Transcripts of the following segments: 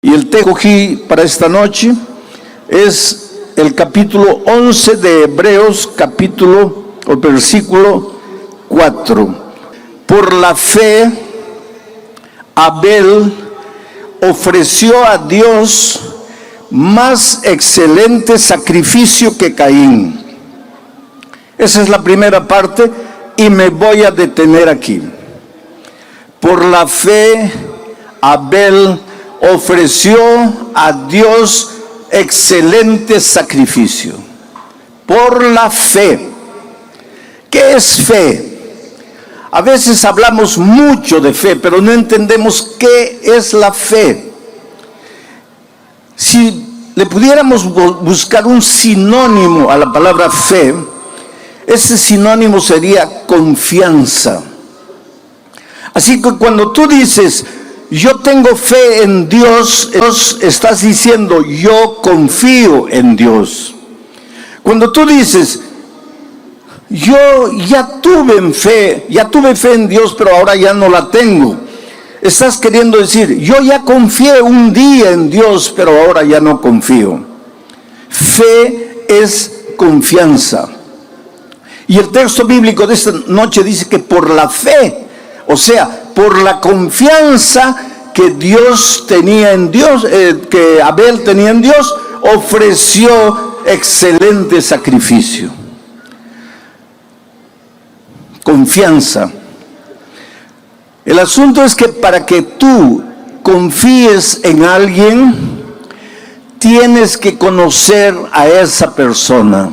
Y el texto que cogí para esta noche es el capítulo 11 de Hebreos, versículo 4. Por la fe, Abel ofreció a Dios más excelente sacrificio que Caín. Esa es la primera parte y me voy a detener aquí. Por la fe, Abel ofreció a Dios excelente sacrificio. Por la fe. ¿Qué es fe? A veces hablamos mucho de fe, pero no entendemos qué es la fe. Si le pudiéramos buscar un sinónimo a la palabra fe, ese sinónimo sería confianza. Así que cuando tú dices, yo tengo fe en Dios, estás diciendo, yo confío en Dios. Cuando tú dices, yo ya tuve fe en Dios, pero ahora ya no la tengo, estás queriendo decir, yo ya confié un día en Dios, pero ahora ya no confío. Fe es confianza. Y el texto bíblico de esta noche dice que por la fe, o sea, por la confianza que Dios tenía en Dios, que Abel tenía en Dios, ofreció excelente sacrificio. Confianza. El asunto es que para que tú confíes en alguien, tienes que conocer a esa persona.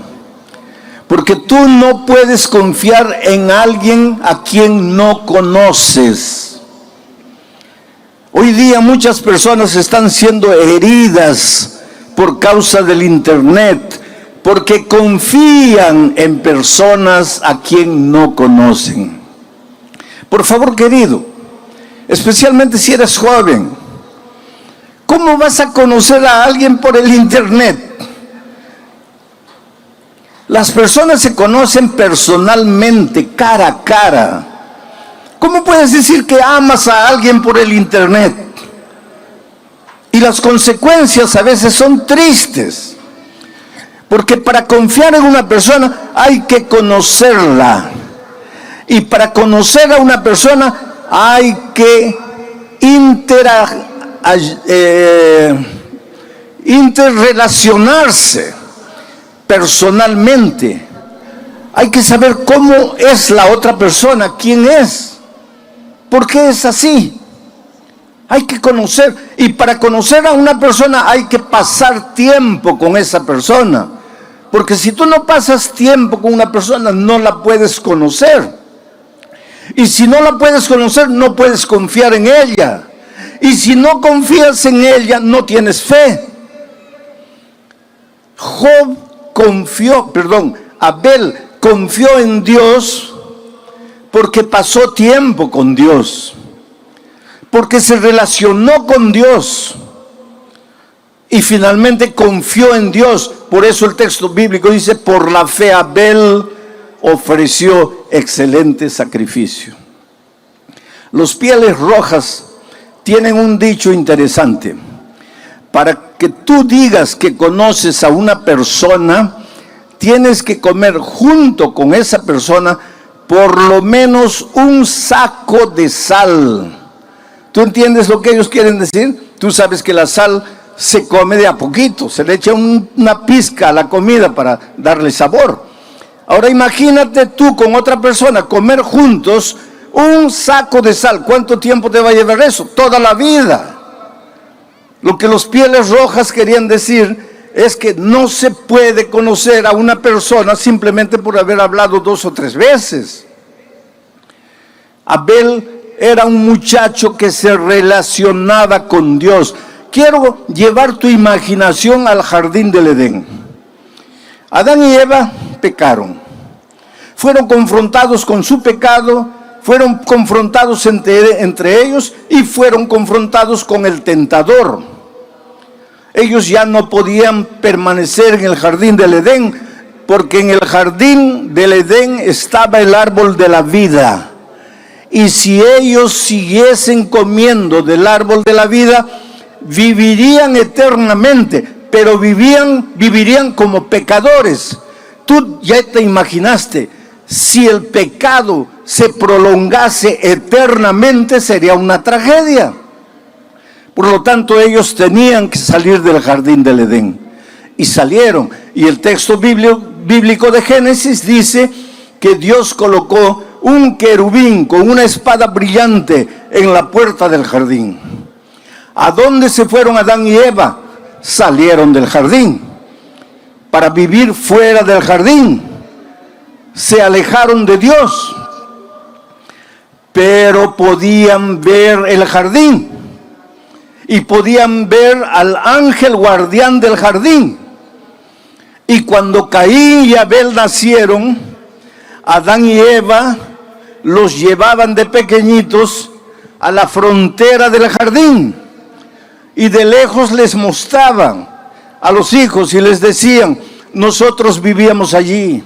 Porque tú no puedes confiar en alguien a quien no conoces. Hoy día muchas personas están siendo heridas por causa del internet, porque confían en personas a quien no conocen. Por favor, querido, especialmente si eres joven, ¿cómo vas a conocer a alguien por el internet? Las personas se conocen personalmente, cara a cara. ¿Cómo puedes decir que amas a alguien por el internet? Y las consecuencias a veces son tristes. Porque para confiar en una persona hay que conocerla. Y para conocer a una persona hay que interrelacionarse personalmente. Hay que saber cómo es la otra persona, quién es, por qué es así. Hay que conocer, y para conocer a una persona hay que pasar tiempo con esa persona, porque si tú no pasas tiempo con una persona no la puedes conocer, y si no la puedes conocer no puedes confiar en ella, y si no confías en ella no tienes fe. Abel confió en Dios porque pasó tiempo con Dios, porque se relacionó con Dios y finalmente confió en Dios. Por eso el texto bíblico dice, por la fe Abel ofreció excelente sacrificio. Los Pieles Rojas tienen un dicho interesante. Para que tú digas que conoces a una persona, tienes que comer junto con esa persona por lo menos un saco de sal. ¿Tú entiendes lo que ellos quieren decir? Tú sabes que la sal se come de a poquito, se le echa una pizca a la comida para darle sabor. Ahora imagínate tú con otra persona comer juntos un saco de sal. ¿Cuánto tiempo te va a llevar eso? Toda la vida. Lo que los Pieles Rojas querían decir es que no se puede conocer a una persona simplemente por haber hablado 2 o 3 veces. Abel era un muchacho que se relacionaba con Dios. Quiero llevar tu imaginación al jardín del Edén. Adán y Eva pecaron. Fueron confrontados con su pecado, fueron confrontados entre ellos y fueron confrontados con el tentador. Ellos ya no podían permanecer en el jardín del Edén, porque en el jardín del Edén estaba el árbol de la vida. Y si ellos siguiesen comiendo del árbol de la vida, vivirían eternamente, pero vivirían como pecadores. Tú ya te imaginaste, si el pecado se prolongase eternamente, sería una tragedia. Por lo tanto, ellos tenían que salir del jardín del Edén. Y salieron. Y el texto bíblico de Génesis dice que Dios colocó un querubín con una espada brillante en la puerta del jardín. ¿A dónde se fueron Adán y Eva? Salieron del jardín para vivir fuera del jardín. Se alejaron de Dios, pero podían ver el jardín y podían ver al ángel guardián del jardín. Y cuando Caín y Abel nacieron, Adán y Eva los llevaban de pequeñitos a la frontera del jardín y de lejos les mostraban a los hijos y les decían: nosotros vivíamos allí,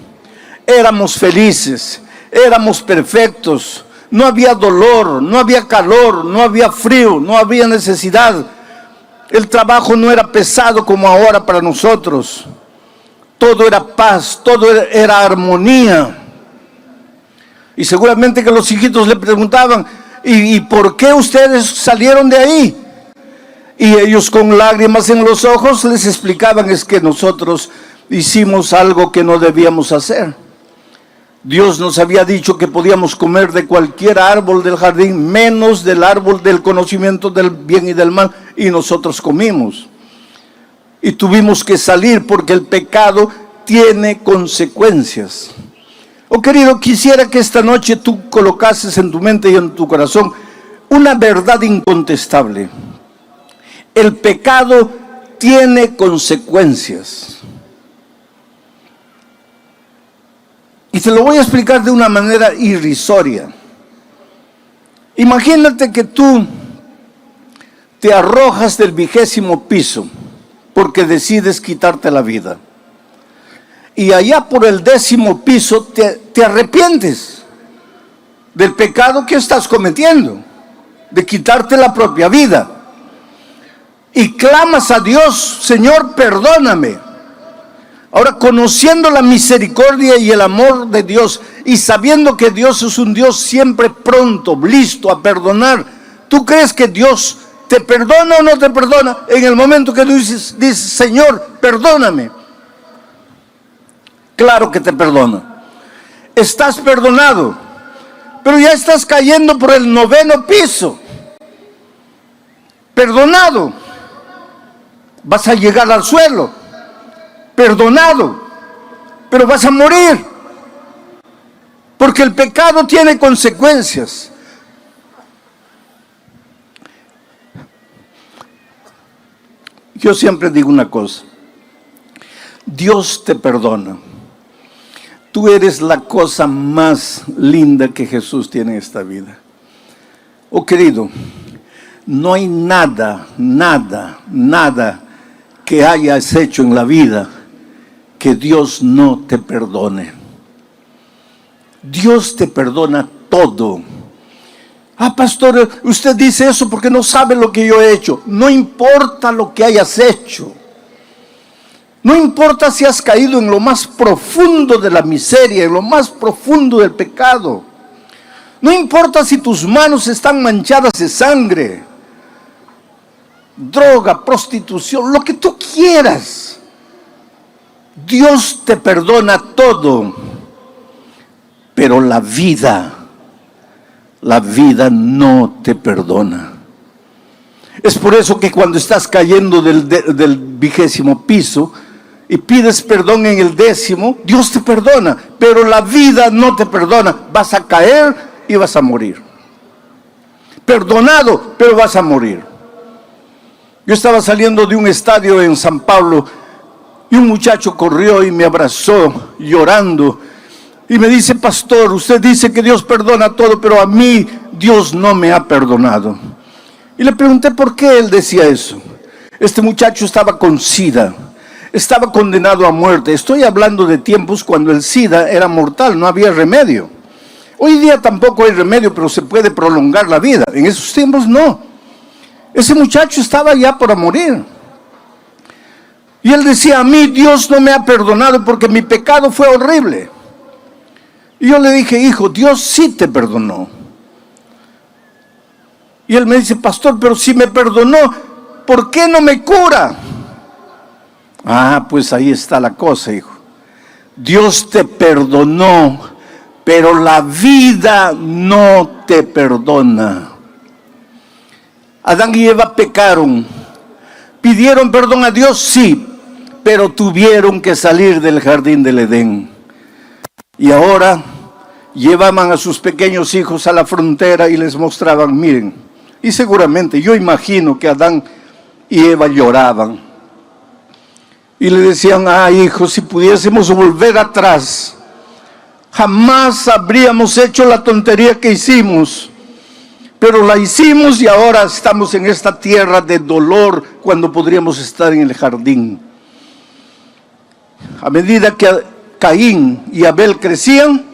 éramos felices, éramos perfectos, no había dolor, no había calor, no había frío, no había necesidad, el trabajo no era pesado como ahora para nosotros, todo era paz, todo era armonía. Y seguramente que los hijitos le preguntaban: ¿y por qué ustedes salieron de ahí? Y ellos con lágrimas en los ojos les explicaban: es que nosotros hicimos algo que no debíamos hacer. Dios nos había dicho que podíamos comer de cualquier árbol del jardín, menos del árbol del conocimiento del bien y del mal, y nosotros comimos. Y tuvimos que salir porque el pecado tiene consecuencias. Oh querido, quisiera que esta noche tú colocases en tu mente y en tu corazón una verdad incontestable. El pecado tiene consecuencias. Y te lo voy a explicar de una manera irrisoria. Imagínate que tú te arrojas del 20º piso porque decides quitarte la vida. Y allá por el 10º piso te arrepientes del pecado que estás cometiendo, de quitarte la propia vida. Y clamas a Dios: Señor, perdóname. Ahora, conociendo la misericordia y el amor de Dios y sabiendo que Dios es un Dios siempre pronto, listo a perdonar, ¿tú crees que Dios te perdona o no te perdona en el momento que tú dices Señor, perdóname? Claro que te perdona. Estás perdonado, pero ya estás cayendo por el 9º piso. Perdonado. Vas a llegar al suelo. Perdonado, pero vas a morir. Porque el pecado tiene consecuencias. Yo siempre digo una cosa: Dios te perdona. Tú eres la cosa más linda que Jesús tiene en esta vida. Oh querido, no hay nada que hayas hecho en la vida que Dios no te perdone. Dios te perdona todo. Ah, pastor, usted dice eso porque no sabe lo que yo he hecho. No importa lo que hayas hecho. No importa si has caído en lo más profundo de la miseria, en lo más profundo del pecado. No importa si tus manos están manchadas de sangre, droga, prostitución, lo que tú quieras. Dios te perdona todo, pero la vida no te perdona. Es por eso que cuando estás cayendo del 20º piso y pides perdón en el 10º, Dios te perdona, pero la vida no te perdona. Vas a caer y vas a morir. Perdonado, pero vas a morir. Yo estaba saliendo de un estadio en San Pablo y un muchacho corrió y me abrazó llorando y me dice: pastor, usted dice que Dios perdona todo, pero a mí Dios no me ha perdonado. Y le pregunté por qué él decía eso. Este muchacho estaba con SIDA, estaba condenado a muerte. Estoy hablando de tiempos cuando el SIDA era mortal, no había remedio. Hoy día tampoco hay remedio, pero se puede prolongar la vida. En esos tiempos no. Ese muchacho estaba ya por morir. Y él decía, a mí Dios no me ha perdonado porque mi pecado fue horrible. Y yo le dije, hijo, Dios sí te perdonó. Y él me dice, pastor, pero si me perdonó, ¿por qué no me cura? Ah, pues ahí está la cosa, hijo. Dios te perdonó, pero la vida no te perdona. Adán y Eva pecaron. ¿Pidieron perdón a Dios? Sí, pero tuvieron que salir del jardín del Edén. Y ahora llevaban a sus pequeños hijos a la frontera y les mostraban, miren. Y seguramente, yo imagino que Adán y Eva lloraban. Y le decían, hijo, si pudiésemos volver atrás, jamás habríamos hecho la tontería que hicimos. Pero la hicimos y ahora estamos en esta tierra de dolor cuando podríamos estar en el jardín. A medida que Caín y Abel crecían,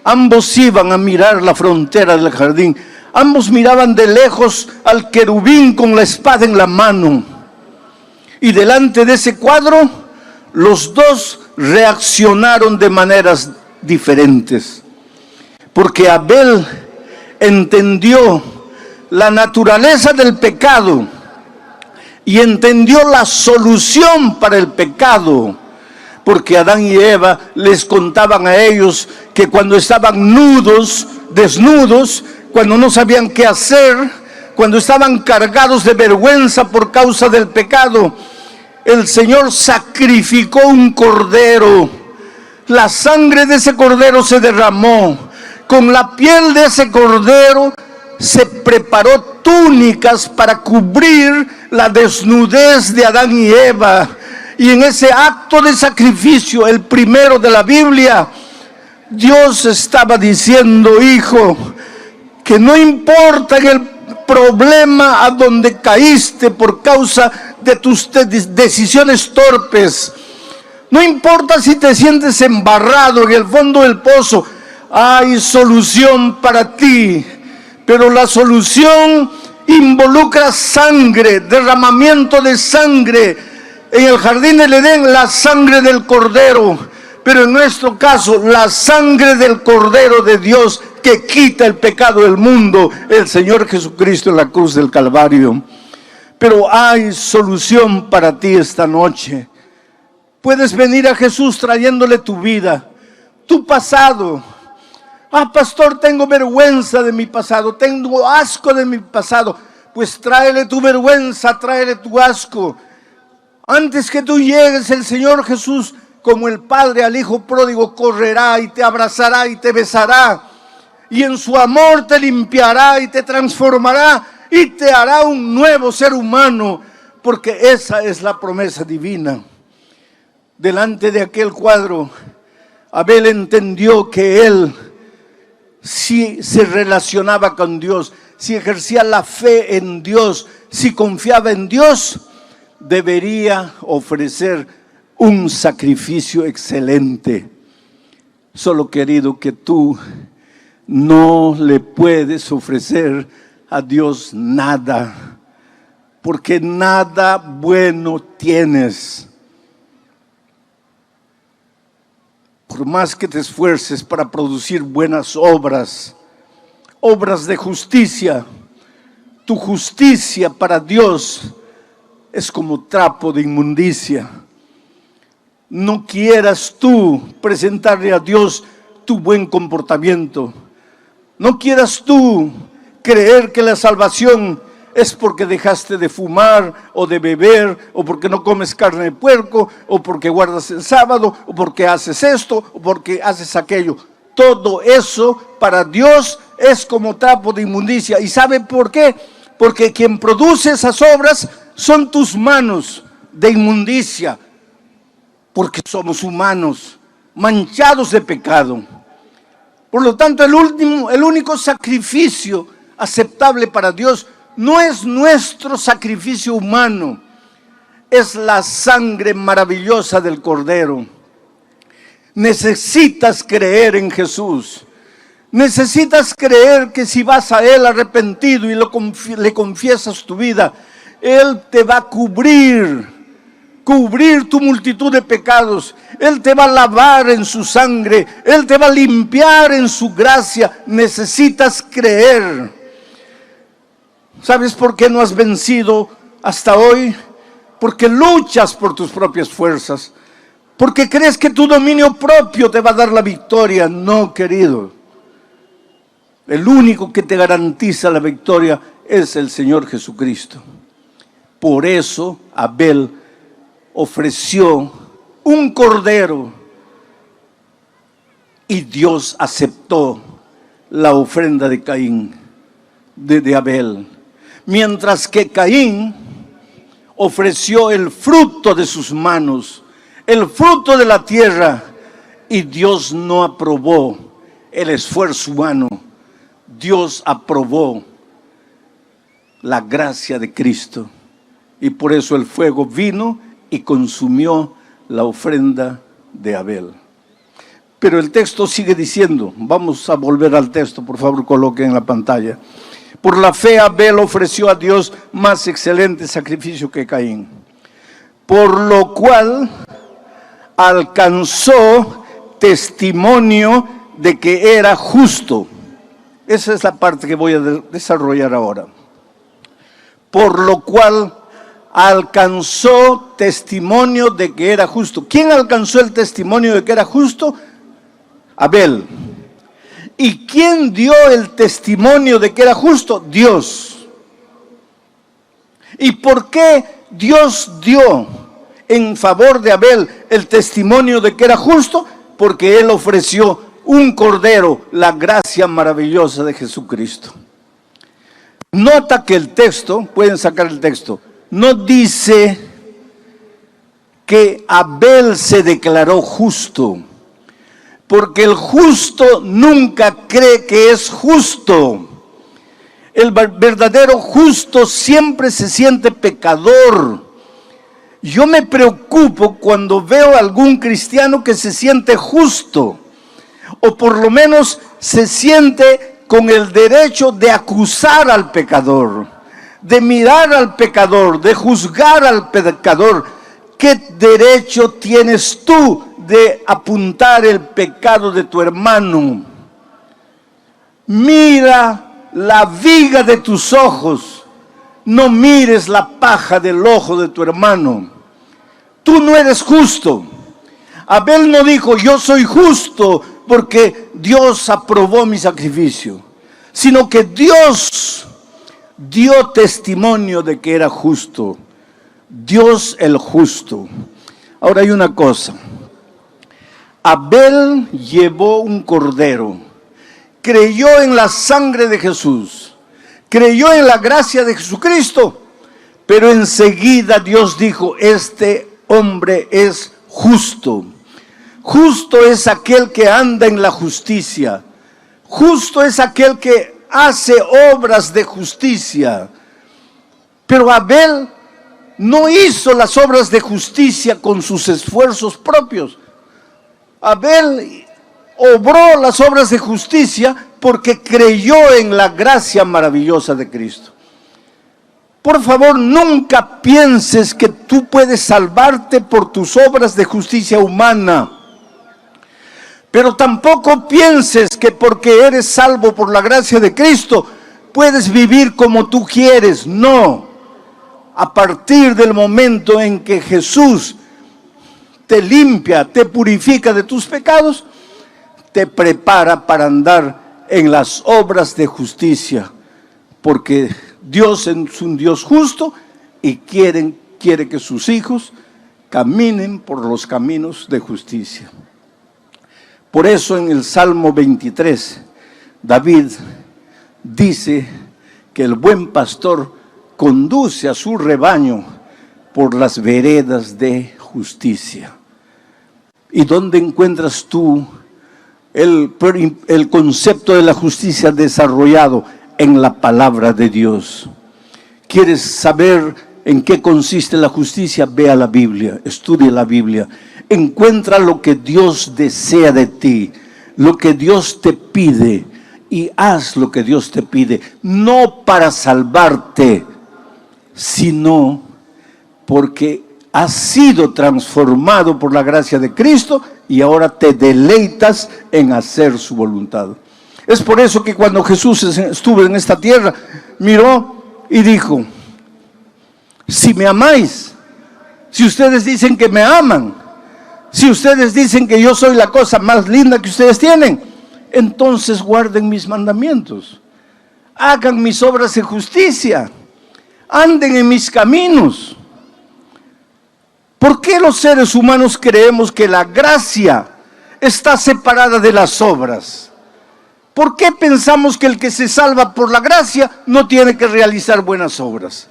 ambos iban a mirar la frontera del jardín. Ambos miraban de lejos al querubín con la espada en la mano. Y delante de ese cuadro, los dos reaccionaron de maneras diferentes. Porque Abel entendió la naturaleza del pecado y entendió la solución para el pecado, porque Adán y Eva les contaban a ellos que cuando estaban desnudos, cuando no sabían qué hacer, cuando estaban cargados de vergüenza por causa del pecado, el Señor sacrificó un cordero. La sangre de ese cordero se derramó. Con la piel de ese cordero se preparó túnicas para cubrir la desnudez de Adán y Eva. Y en ese acto de sacrificio, el primero de la Biblia, Dios estaba diciendo, hijo, que no importa en el problema a donde caíste por causa de tus decisiones torpes, no importa si te sientes embarrado en el fondo del pozo, hay solución para ti, pero la solución involucra sangre, derramamiento de sangre. En el jardín del Edén, la sangre del Cordero, pero en nuestro caso, la sangre del Cordero de Dios que quita el pecado del mundo, el Señor Jesucristo en la cruz del Calvario. Pero hay solución para ti esta noche. Puedes venir a Jesús trayéndole tu vida, tu pasado. Pastor, tengo vergüenza de mi pasado, tengo asco de mi pasado. Pues tráele tu vergüenza, tráele tu asco. Antes que tú llegues, el Señor Jesús, como el Padre al Hijo pródigo, correrá y te abrazará y te besará. Y en su amor te limpiará y te transformará y te hará un nuevo ser humano, porque esa es la promesa divina. Delante de aquel cuadro, Abel entendió que él, si se relacionaba con Dios, si ejercía la fe en Dios, si confiaba en Dios, debería ofrecer un sacrificio excelente. Solo, querido, que tú no le puedes ofrecer a Dios nada, porque nada bueno tienes. Por más que te esfuerces para producir buenas obras, obras de justicia, tu justicia para Dios es como trapo de inmundicia. No quieras tú presentarle a Dios tu buen comportamiento. No quieras tú creer que la salvación es porque dejaste de fumar o de beber, o porque no comes carne de puerco, o porque guardas el sábado, o porque haces esto, o porque haces aquello. Todo eso para Dios es como trapo de inmundicia. ¿Y sabe por qué? Porque quien produce esas obras son tus manos de inmundicia, porque somos humanos, manchados de pecado. Por lo tanto, el único sacrificio aceptable para Dios no es nuestro sacrificio humano, es la sangre maravillosa del Cordero. Necesitas creer en Jesús. Necesitas creer que si vas a Él arrepentido y le confiesas tu vida, Él te va a cubrir tu multitud de pecados. Él te va a lavar en su sangre, Él te va a limpiar en su gracia. Necesitas creer. ¿Sabes por qué no has vencido hasta hoy? Porque luchas por tus propias fuerzas, porque crees que tu dominio propio te va a dar la victoria. No, querido. El único que te garantiza la victoria es el Señor Jesucristo. Por eso Abel ofreció un cordero y Dios aceptó la ofrenda de Caín, de Abel. Mientras que Caín ofreció el fruto de sus manos, el fruto de la tierra, y Dios no aprobó el esfuerzo humano. Dios aprobó la gracia de Cristo, y por eso el fuego vino y consumió la ofrenda de Abel. Pero el texto sigue diciendo, vamos a volver al texto, por favor coloquen en la pantalla. Por la fe Abel ofreció a Dios más excelente sacrificio que Caín, por lo cual alcanzó testimonio de que era justo. Esa es la parte que voy a desarrollar ahora. Por lo cual alcanzó testimonio de que era justo. ¿Quién alcanzó el testimonio de que era justo? Abel. ¿Y quién dio el testimonio de que era justo? Dios. ¿Y por qué Dios dio en favor de Abel el testimonio de que era justo? Porque él ofreció un cordero, la gracia maravillosa de Jesucristo. Nota que el texto, pueden sacar el texto, no dice que Abel se declaró justo, porque el justo nunca cree que es justo. El verdadero justo siempre se siente pecador. Yo me preocupo cuando veo a algún cristiano que se siente justo, o por lo menos se siente con el derecho de acusar al pecador, de mirar al pecador, de juzgar al pecador. ¿Qué derecho tienes tú de apuntar el pecado de tu hermano? Mira la viga de tus ojos, no mires la paja del ojo de tu hermano. Tú no eres justo. Abel no dijo, yo soy justo porque Dios aprobó mi sacrificio, sino que Dios dio testimonio de que era justo. Dios el justo. Ahora hay una cosa. Abel llevó un cordero, creyó en la sangre de Jesús, creyó en la gracia de Jesucristo, pero enseguida Dios dijo, este hombre es justo. Justo es aquel que anda en la justicia. Justo es aquel que hace obras de justicia. Pero Abel no hizo las obras de justicia con sus esfuerzos propios. Abel obró las obras de justicia porque creyó en la gracia maravillosa de Cristo. Por favor, nunca pienses que tú puedes salvarte por tus obras de justicia humana. Pero tampoco pienses que porque eres salvo por la gracia de Cristo, puedes vivir como tú quieres. No. A partir del momento en que Jesús te limpia, te purifica de tus pecados, te prepara para andar en las obras de justicia. Porque Dios es un Dios justo y quiere que sus hijos caminen por los caminos de justicia. Por eso en el Salmo 23, David dice que el buen pastor conduce a su rebaño por las veredas de justicia. ¿Y dónde encuentras tú el concepto de la justicia desarrollado? En la palabra de Dios. ¿Quieres saber en qué consiste la justicia? Ve a la Biblia, estudia la Biblia. Encuentra lo que Dios desea de ti, lo que Dios te pide, y haz lo que Dios te pide, no para salvarte, sino porque has sido transformado por la gracia de Cristo y ahora te deleitas en hacer su voluntad. Es por eso que cuando Jesús estuvo en esta tierra, miró y dijo: si me amáis, si ustedes dicen que me aman, si ustedes dicen que yo soy la cosa más linda que ustedes tienen, entonces guarden mis mandamientos, hagan mis obras de justicia, anden en mis caminos. ¿Por qué los seres humanos creemos que la gracia está separada de las obras? ¿Por qué pensamos que el que se salva por la gracia no tiene que realizar buenas obras?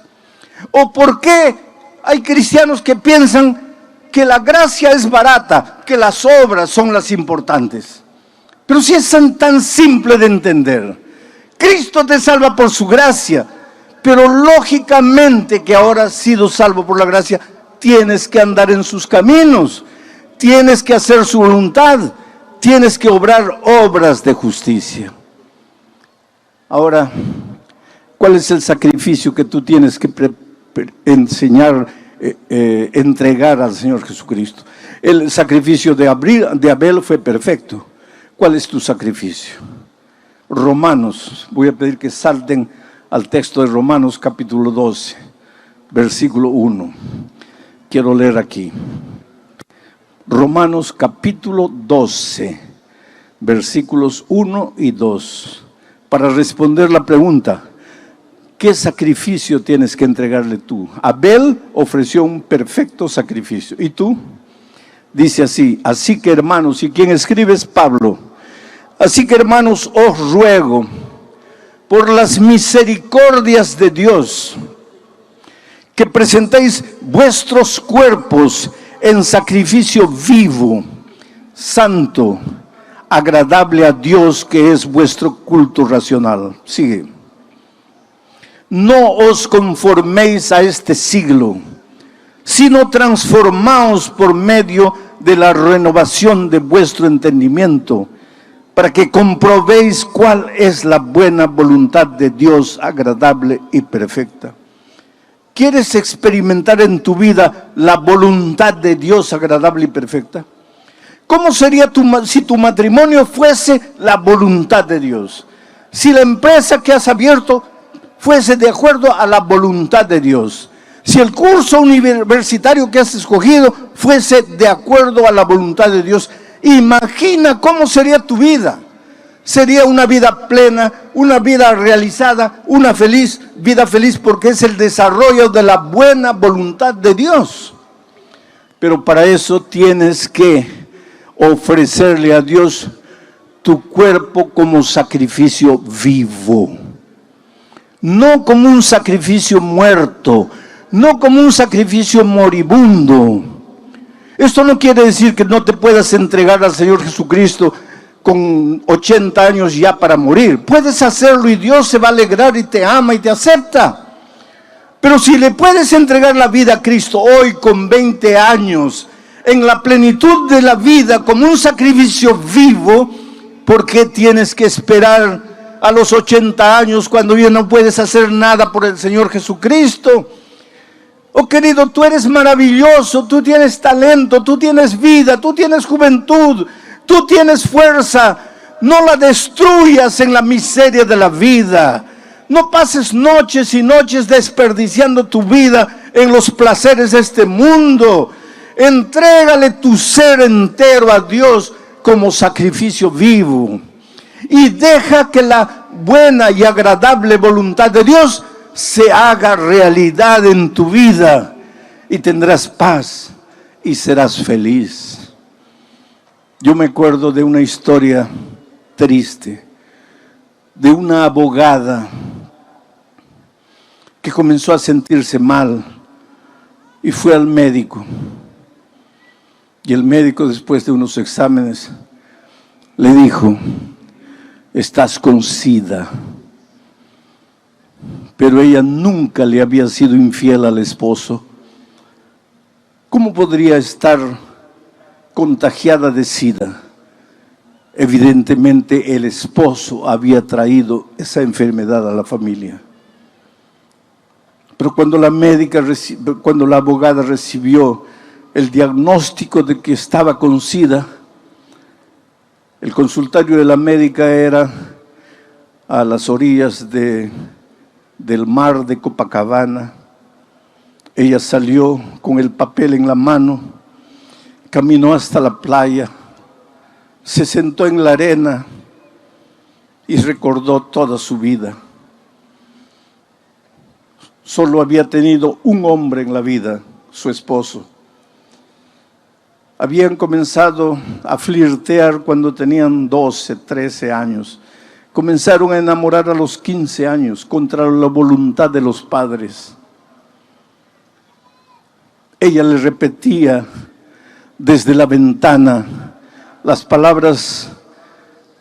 ¿O por qué hay cristianos que piensan que la gracia es barata, que las obras son las importantes? Pero si es tan simple de entender. Cristo te salva por su gracia, pero lógicamente que ahora has sido salvo por la gracia, tienes que andar en sus caminos, tienes que hacer su voluntad, tienes que obrar obras de justicia. Ahora, ¿cuál es el sacrificio que tú tienes que entregar al Señor Jesucristo? El sacrificio de Abel fue perfecto. ¿Cuál es tu sacrificio? Romanos, voy a pedir que salten al texto de Romanos capítulo 12, versículo 1. Quiero leer aquí. Romanos capítulo 12, versículos 1 y 2. Para responder la pregunta, ¿qué sacrificio tienes que entregarle tú? Abel ofreció un perfecto sacrificio. ¿Y tú? Dice así: así que hermanos, ¿y quién escribe? Es Pablo. Así que hermanos, os ruego por las misericordias de Dios que presentéis vuestros cuerpos en sacrificio vivo, santo, agradable a Dios, que es vuestro culto racional. Sigue. No os conforméis a este siglo, sino transformaos por medio de la renovación de vuestro entendimiento, para que comprobéis cuál es la buena voluntad de Dios, agradable y perfecta. ¿Quieres experimentar en tu vida la voluntad de Dios agradable y perfecta? ¿Cómo sería si tu matrimonio fuese la voluntad de Dios? Si la empresa que has abierto fuese de acuerdo a la voluntad de Dios. Si el curso universitario que has escogido fuese de acuerdo a la voluntad de Dios. Imagina cómo sería tu vida. Sería una vida plena, una vida realizada, una vida feliz, porque es el desarrollo de la buena voluntad de Dios. Pero para eso tienes que ofrecerle a Dios tu cuerpo como sacrificio vivo. No como un sacrificio muerto, no como un sacrificio moribundo. Esto no quiere decir que no te puedas entregar al Señor Jesucristo con 80 años ya para morir. Puedes hacerlo y Dios se va a alegrar y te ama y te acepta. Pero si le puedes entregar la vida a Cristo hoy con 20 años, en la plenitud de la vida, como un sacrificio vivo, ¿por qué tienes que esperar a los 80 años cuando ya no puedes hacer nada por el Señor Jesucristo? Oh querido, tú eres maravilloso, tú tienes talento, tú tienes vida, tú tienes juventud, tú tienes fuerza. No la destruyas en la miseria de la vida. No pases noches y noches desperdiciando tu vida en los placeres de este mundo. Entrégale tu ser entero a Dios como sacrificio vivo. Y deja que la buena y agradable voluntad de Dios se haga realidad en tu vida. Y tendrás paz y serás feliz. Yo me acuerdo de una historia triste, de una abogada que comenzó a sentirse mal y fue al médico. Y el médico, después de unos exámenes, le dijo: estás con SIDA. Pero ella nunca le había sido infiel al esposo. ¿Cómo podría estar contagiada de SIDA? Evidentemente el esposo había traído esa enfermedad a la familia. Pero cuando la abogada recibió el diagnóstico de que estaba con SIDA, el consultorio de la médica era a las orillas del mar de Copacabana. Ella salió con el papel en la mano, caminó hasta la playa, se sentó en la arena y recordó toda su vida. Solo había tenido un hombre en la vida, su esposo. Habían comenzado a flirtear cuando tenían 12, 13 años. Comenzaron a enamorar a los 15 años, contra la voluntad de los padres. Ella le repetía desde la ventana las palabras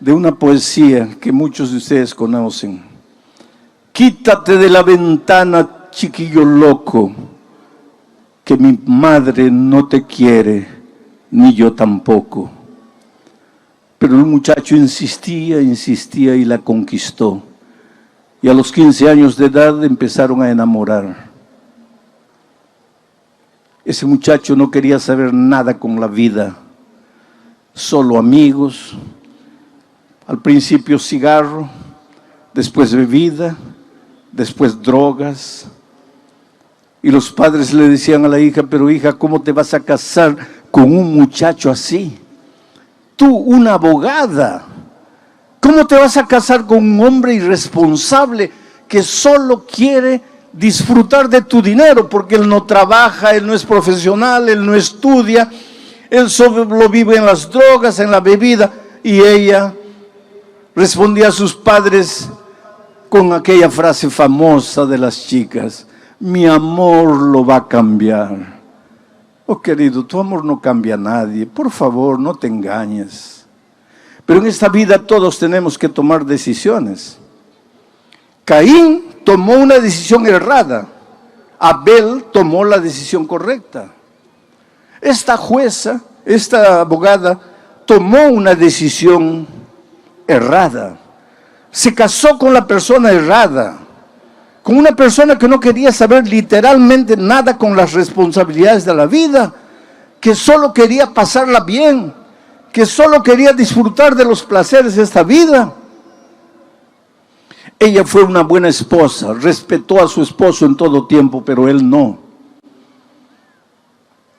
de una poesía que muchos de ustedes conocen. Quítate de la ventana, chiquillo loco, que mi madre no te quiere, ni yo tampoco. Pero el muchacho insistía y la conquistó. Y a los 15 años de edad empezaron a enamorar. Ese muchacho no quería saber nada con la vida, solo amigos, al principio cigarro, después bebida, después drogas. Y los padres le decían a la hija, pero hija, ¿cómo te vas a casar con un muchacho así? Tú, una abogada, ¿cómo te vas a casar con un hombre irresponsable que solo quiere disfrutar de tu dinero? Porque él no trabaja, él no es profesional, él no estudia, él solo vive en las drogas, en la bebida. Y ella respondía a sus padres con aquella frase famosa de las chicas: mi amor lo va a cambiar. Oh querido, tu amor no cambia a nadie, por favor no te engañes. Pero en esta vida todos tenemos que tomar decisiones. Caín tomó una decisión errada, Abel tomó la decisión correcta. Esta jueza, esta abogada, tomó una decisión errada. Se casó con la persona errada, con una persona que no quería saber literalmente nada con las responsabilidades de la vida, que solo quería pasarla bien, que solo quería disfrutar de los placeres de esta vida. Ella fue una buena esposa, respetó a su esposo en todo tiempo, pero él no.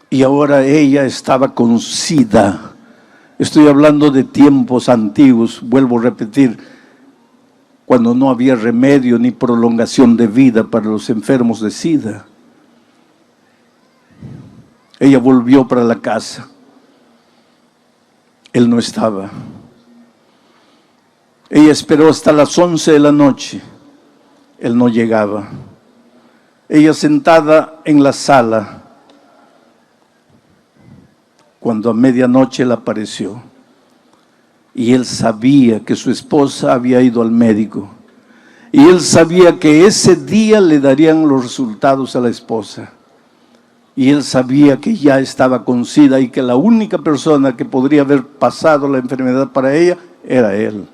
Y ahora ella estaba con SIDA. Estoy hablando de tiempos antiguos, vuelvo a repetir, cuando no había remedio ni prolongación de vida para los enfermos de SIDA. Ella volvió para la casa. Él no estaba. Ella esperó hasta las 11 de la noche. Él no llegaba. Ella sentada en la sala, cuando a medianoche él apareció. Y él sabía que su esposa había ido al médico. Y él sabía que ese día le darían los resultados a la esposa. Y él sabía que ya estaba con SIDA y que la única persona que podría haber pasado la enfermedad para ella era él.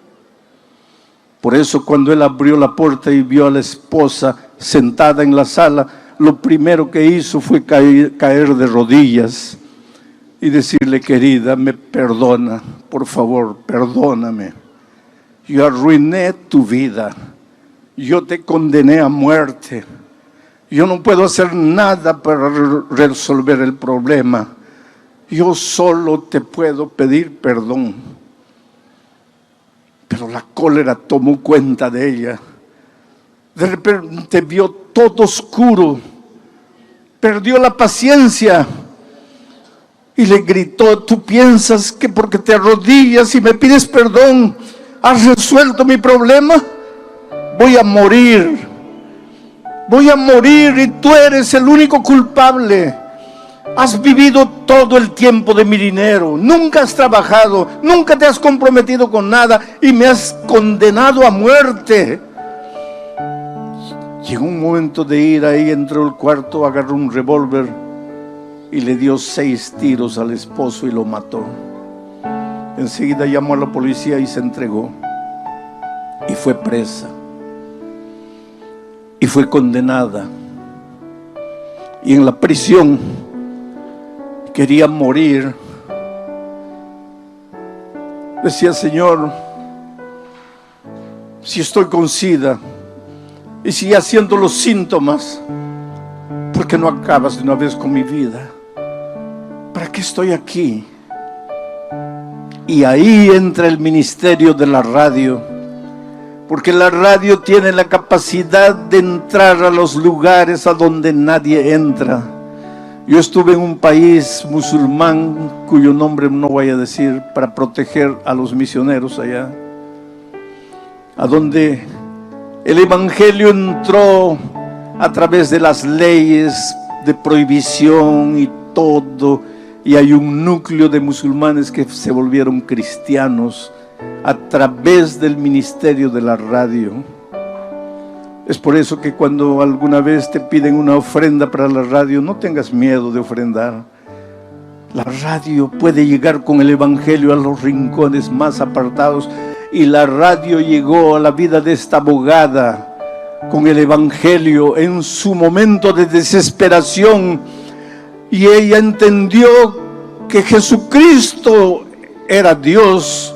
Por eso cuando él abrió la puerta y vio a la esposa sentada en la sala, lo primero que hizo fue caer de rodillas y decirle: querida, me perdona, por favor, perdóname. Yo arruiné tu vida, yo te condené a muerte, yo no puedo hacer nada para resolver el problema, yo solo te puedo pedir perdón. Pero la cólera tomó cuenta de ella. De repente vio todo oscuro, perdió la paciencia y le gritó: ¿tú piensas que porque te arrodillas y me pides perdón has resuelto mi problema? Voy a morir y tú eres el único culpable. Has vivido todo el tiempo de mi dinero, nunca has trabajado, nunca te has comprometido con nada y me has condenado a muerte. Llegó un momento de ira y entró al cuarto, agarró un revólver y le dio 6 tiros al esposo y lo mató. Enseguida llamó a la policía y se entregó. Y fue presa. Y fue condenada. Y en la prisión quería morir. Decía: Señor, si estoy con SIDA y si ya siento los síntomas, ¿por qué no acabas de una vez con mi vida? ¿Para qué estoy aquí? Y ahí entra el ministerio de la radio, porque la radio tiene la capacidad de entrar a los lugares a donde nadie entra. Yo estuve en un país musulmán, cuyo nombre no voy a decir, para proteger a los misioneros allá, a donde el evangelio entró a través de las leyes de prohibición y todo, y hay un núcleo de musulmanes que se volvieron cristianos a través del ministerio de la radio. Es por eso que cuando alguna vez te piden una ofrenda para la radio, no tengas miedo de ofrendar. La radio puede llegar con el evangelio a los rincones más apartados, y la radio llegó a la vida de esta abogada con el evangelio en su momento de desesperación, y ella entendió que Jesucristo era Dios,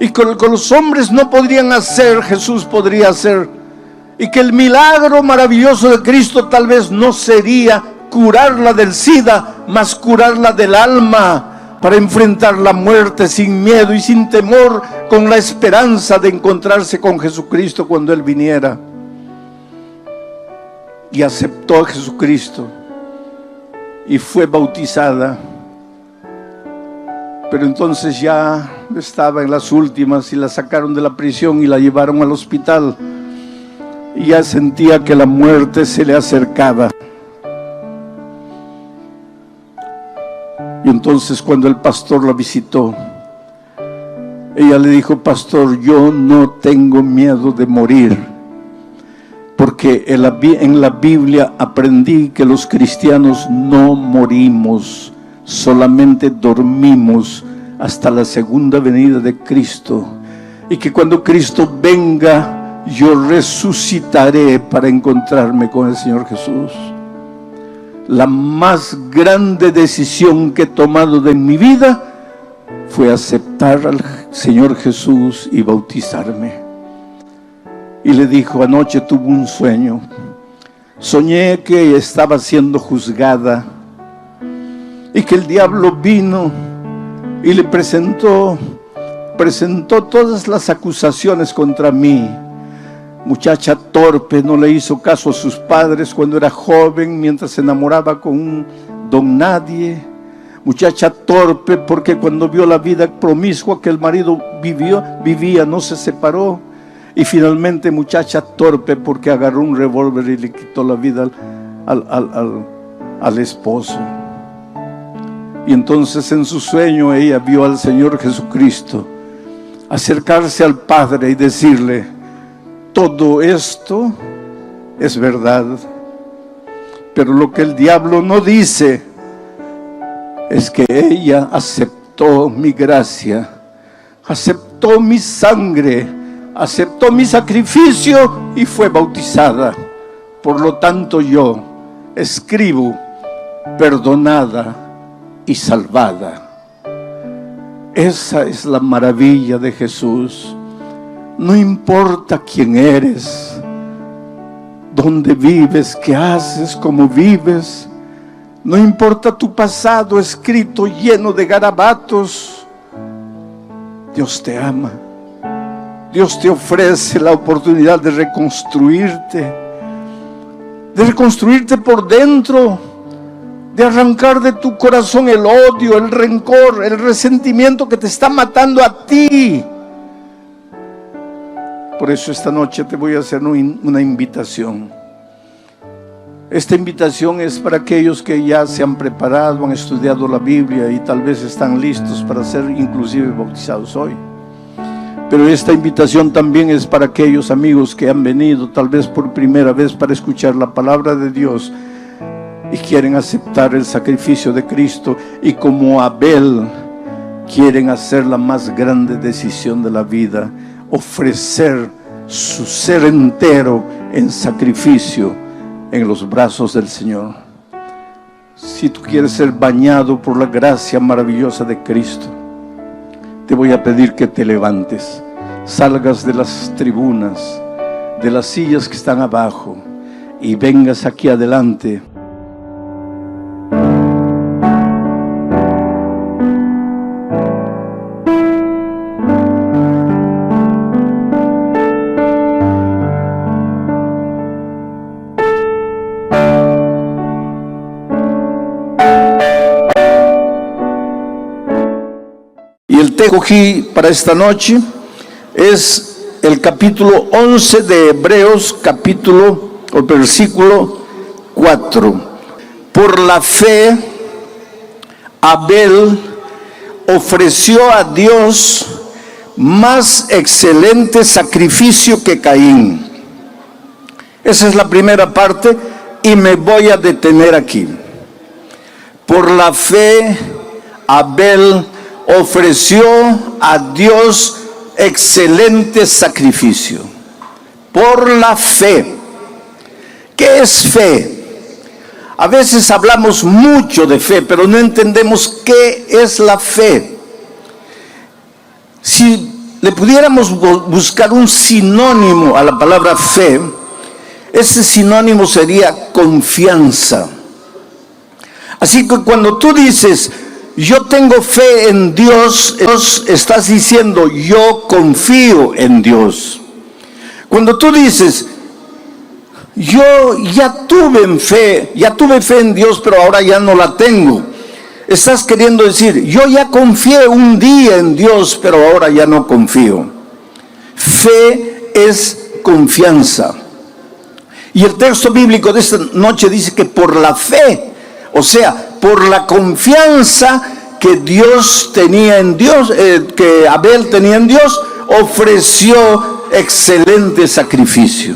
y con los hombres no podrían hacer, Jesús podría hacer, y que el milagro maravilloso de Cristo tal vez no sería curarla del SIDA, mas curarla del alma, para enfrentar la muerte sin miedo y sin temor, con la esperanza de encontrarse con Jesucristo cuando Él viniera. Y aceptó a Jesucristo y fue bautizada. Pero entonces ya estaba en las últimas y la sacaron de la prisión y la llevaron al hospital. Y ya sentía que la muerte se le acercaba. Y entonces cuando el pastor la visitó, ella le dijo: pastor, yo no tengo miedo de morir, porque en la Biblia aprendí que los cristianos no morimos, solamente dormimos hasta la segunda venida de Cristo, y que cuando Cristo venga, yo resucitaré para encontrarme con el Señor Jesús. La más grande decisión que he tomado de mi vida fue aceptar al Señor Jesús y bautizarme. Y le dijo: anoche tuve un sueño. Soñé que estaba siendo juzgada y que el diablo vino y le presentó todas las acusaciones contra mí. Muchacha torpe, no le hizo caso a sus padres cuando era joven, mientras se enamoraba con un don nadie. Muchacha torpe porque cuando vio la vida promiscua que el marido vivía, no se separó. Y finalmente muchacha torpe porque agarró un revólver y le quitó la vida al esposo. Y entonces en su sueño ella vio al Señor Jesucristo acercarse al Padre y decirle: todo esto es verdad, pero lo que el diablo no dice es que ella aceptó mi gracia, aceptó mi sangre, aceptó mi sacrificio y fue bautizada. Por lo tanto yo escribo: perdonada y salvada. Esa es la maravilla de Jesús. No importa quién eres, dónde vives, qué haces, cómo vives. No importa tu pasado escrito lleno de garabatos. Dios te ama. Dios te ofrece la oportunidad de reconstruirte por dentro, de arrancar de tu corazón el odio, el rencor, el resentimiento que te está matando a ti. Por eso esta noche te voy a hacer una invitación. Esta invitación es para aquellos que ya se han preparado, han estudiado la Biblia y tal vez están listos para ser inclusive bautizados hoy. Pero esta invitación también es para aquellos amigos que han venido tal vez por primera vez para escuchar la palabra de Dios y quieren aceptar el sacrificio de Cristo, y como Abel quieren hacer la más grande decisión de la vida, ofrecer su ser entero en sacrificio en los brazos del Señor. Si tú quieres ser bañado por la gracia maravillosa de Cristo, te voy a pedir que te levantes, salgas de las tribunas, de las sillas que están abajo, y vengas aquí adelante. Y el texto que cogí para esta noche es el capítulo 11 de Hebreos, versículo 4. Por la fe, Abel ofreció a Dios más excelente sacrificio que Caín. Esa es la primera parte y me voy a detener aquí. Por la fe, Abel ofreció a Dios excelente sacrificio. Por la fe. ¿Qué es fe? A veces hablamos mucho de fe, pero no entendemos qué es la fe. Si le pudiéramos buscar un sinónimo a la palabra fe, ese sinónimo sería confianza. Así que cuando tú dices, yo tengo fe en Dios, estás diciendo, yo confío en Dios. Cuando tú dices, yo ya tuve fe en Dios, pero ahora ya no la tengo, estás queriendo decir, yo ya confié un día en Dios, pero ahora ya no confío. Fe es confianza. Y el texto bíblico de esta noche dice que por la fe, o sea, por la confianza que Dios tenía en Dios, que Abel tenía en Dios, ofreció excelente sacrificio.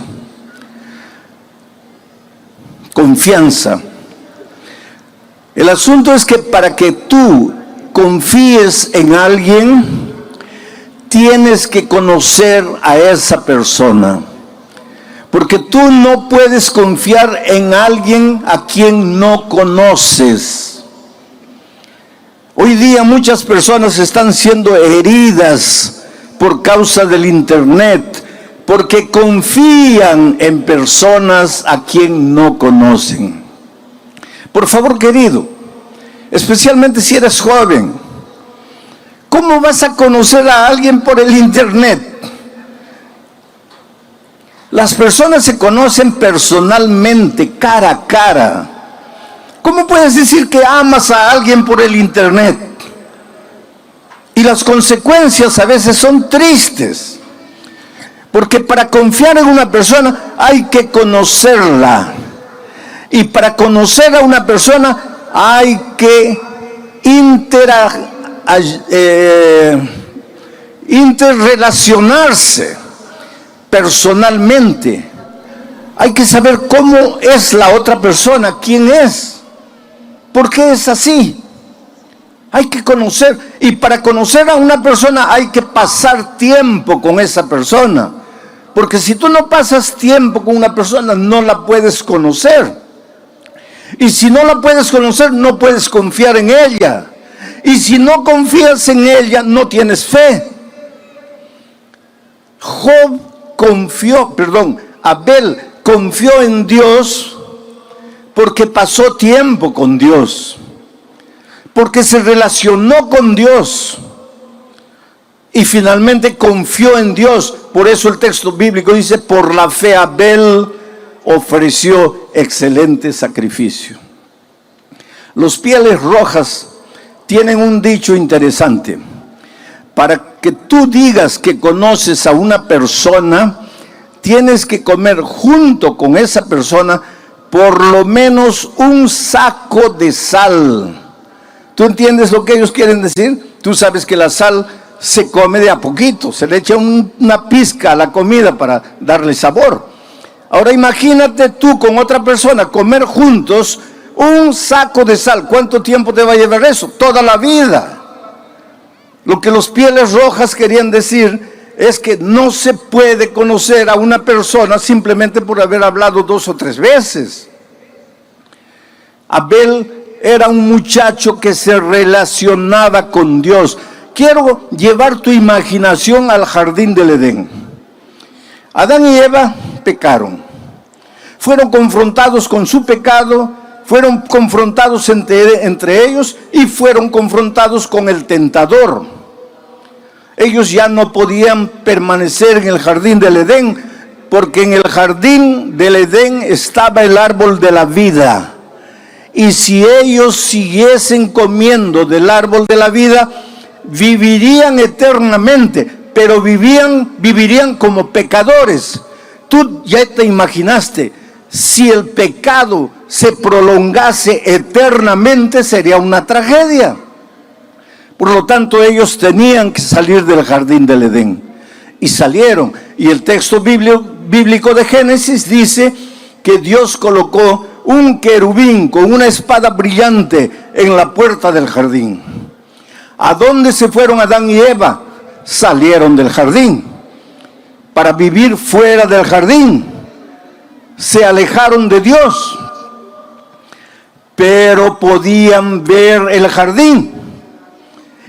Confianza. El asunto es que para que tú confíes en alguien, tienes que conocer a esa persona. Porque tú no puedes confiar en alguien a quien no conoces. Hoy día muchas personas están siendo heridas por causa del internet, porque confían en personas a quien no conocen. Por favor, querido, especialmente si eres joven, ¿cómo vas a conocer a alguien por el internet? Las personas se conocen personalmente, cara a cara. ¿Cómo puedes decir que amas a alguien por el internet? Y las consecuencias a veces son tristes. Porque para confiar en una persona hay que conocerla. Y para conocer a una persona hay que interrelacionarse personalmente. Hay que saber cómo es la otra persona, quién es, por qué es así. Hay que conocer, y para conocer a una persona hay que pasar tiempo con esa persona, porque si tú no pasas tiempo con una persona no la puedes conocer, y si no la puedes conocer no puedes confiar en ella, y si no confías en ella no tienes fe. Abel confió en Dios porque pasó tiempo con Dios, porque se relacionó con Dios y finalmente confió en Dios. Por eso el texto bíblico dice, por la fe Abel ofreció excelente sacrificio. Los Pieles Rojas tienen un dicho interesante. Para que tú digas que conoces a una persona, tienes que comer junto con esa persona por lo menos un saco de sal. ¿Tú entiendes lo que ellos quieren decir? Tú sabes que la sal se come de a poquito, se le echa una pizca a la comida para darle sabor. Ahora imagínate tú con otra persona comer juntos un saco de sal. ¿Cuánto tiempo te va a llevar eso? Toda la vida. Lo que los Pieles Rojas querían decir es que no se puede conocer a una persona simplemente por haber hablado 2 o 3 veces. Abel era un muchacho que se relacionaba con Dios. Quiero llevar tu imaginación al jardín del Edén. Adán y Eva pecaron. Fueron confrontados con su pecado, fueron confrontados entre ellos y fueron confrontados con el tentador. Ellos ya no podían permanecer en el jardín del Edén, porque en el jardín del Edén estaba el árbol de la vida. Y si ellos siguiesen comiendo del árbol de la vida, vivirían eternamente, pero vivirían como pecadores. Tú ya te imaginaste, si el pecado se prolongase eternamente, sería una tragedia. Por lo tanto, ellos tenían que salir del jardín del Edén. Y salieron. Y el texto bíblico de Génesis dice que Dios colocó un querubín con una espada brillante en la puerta del jardín. ¿A dónde se fueron Adán y Eva? Salieron del jardín para vivir fuera del jardín. Se alejaron de Dios, pero podían ver el jardín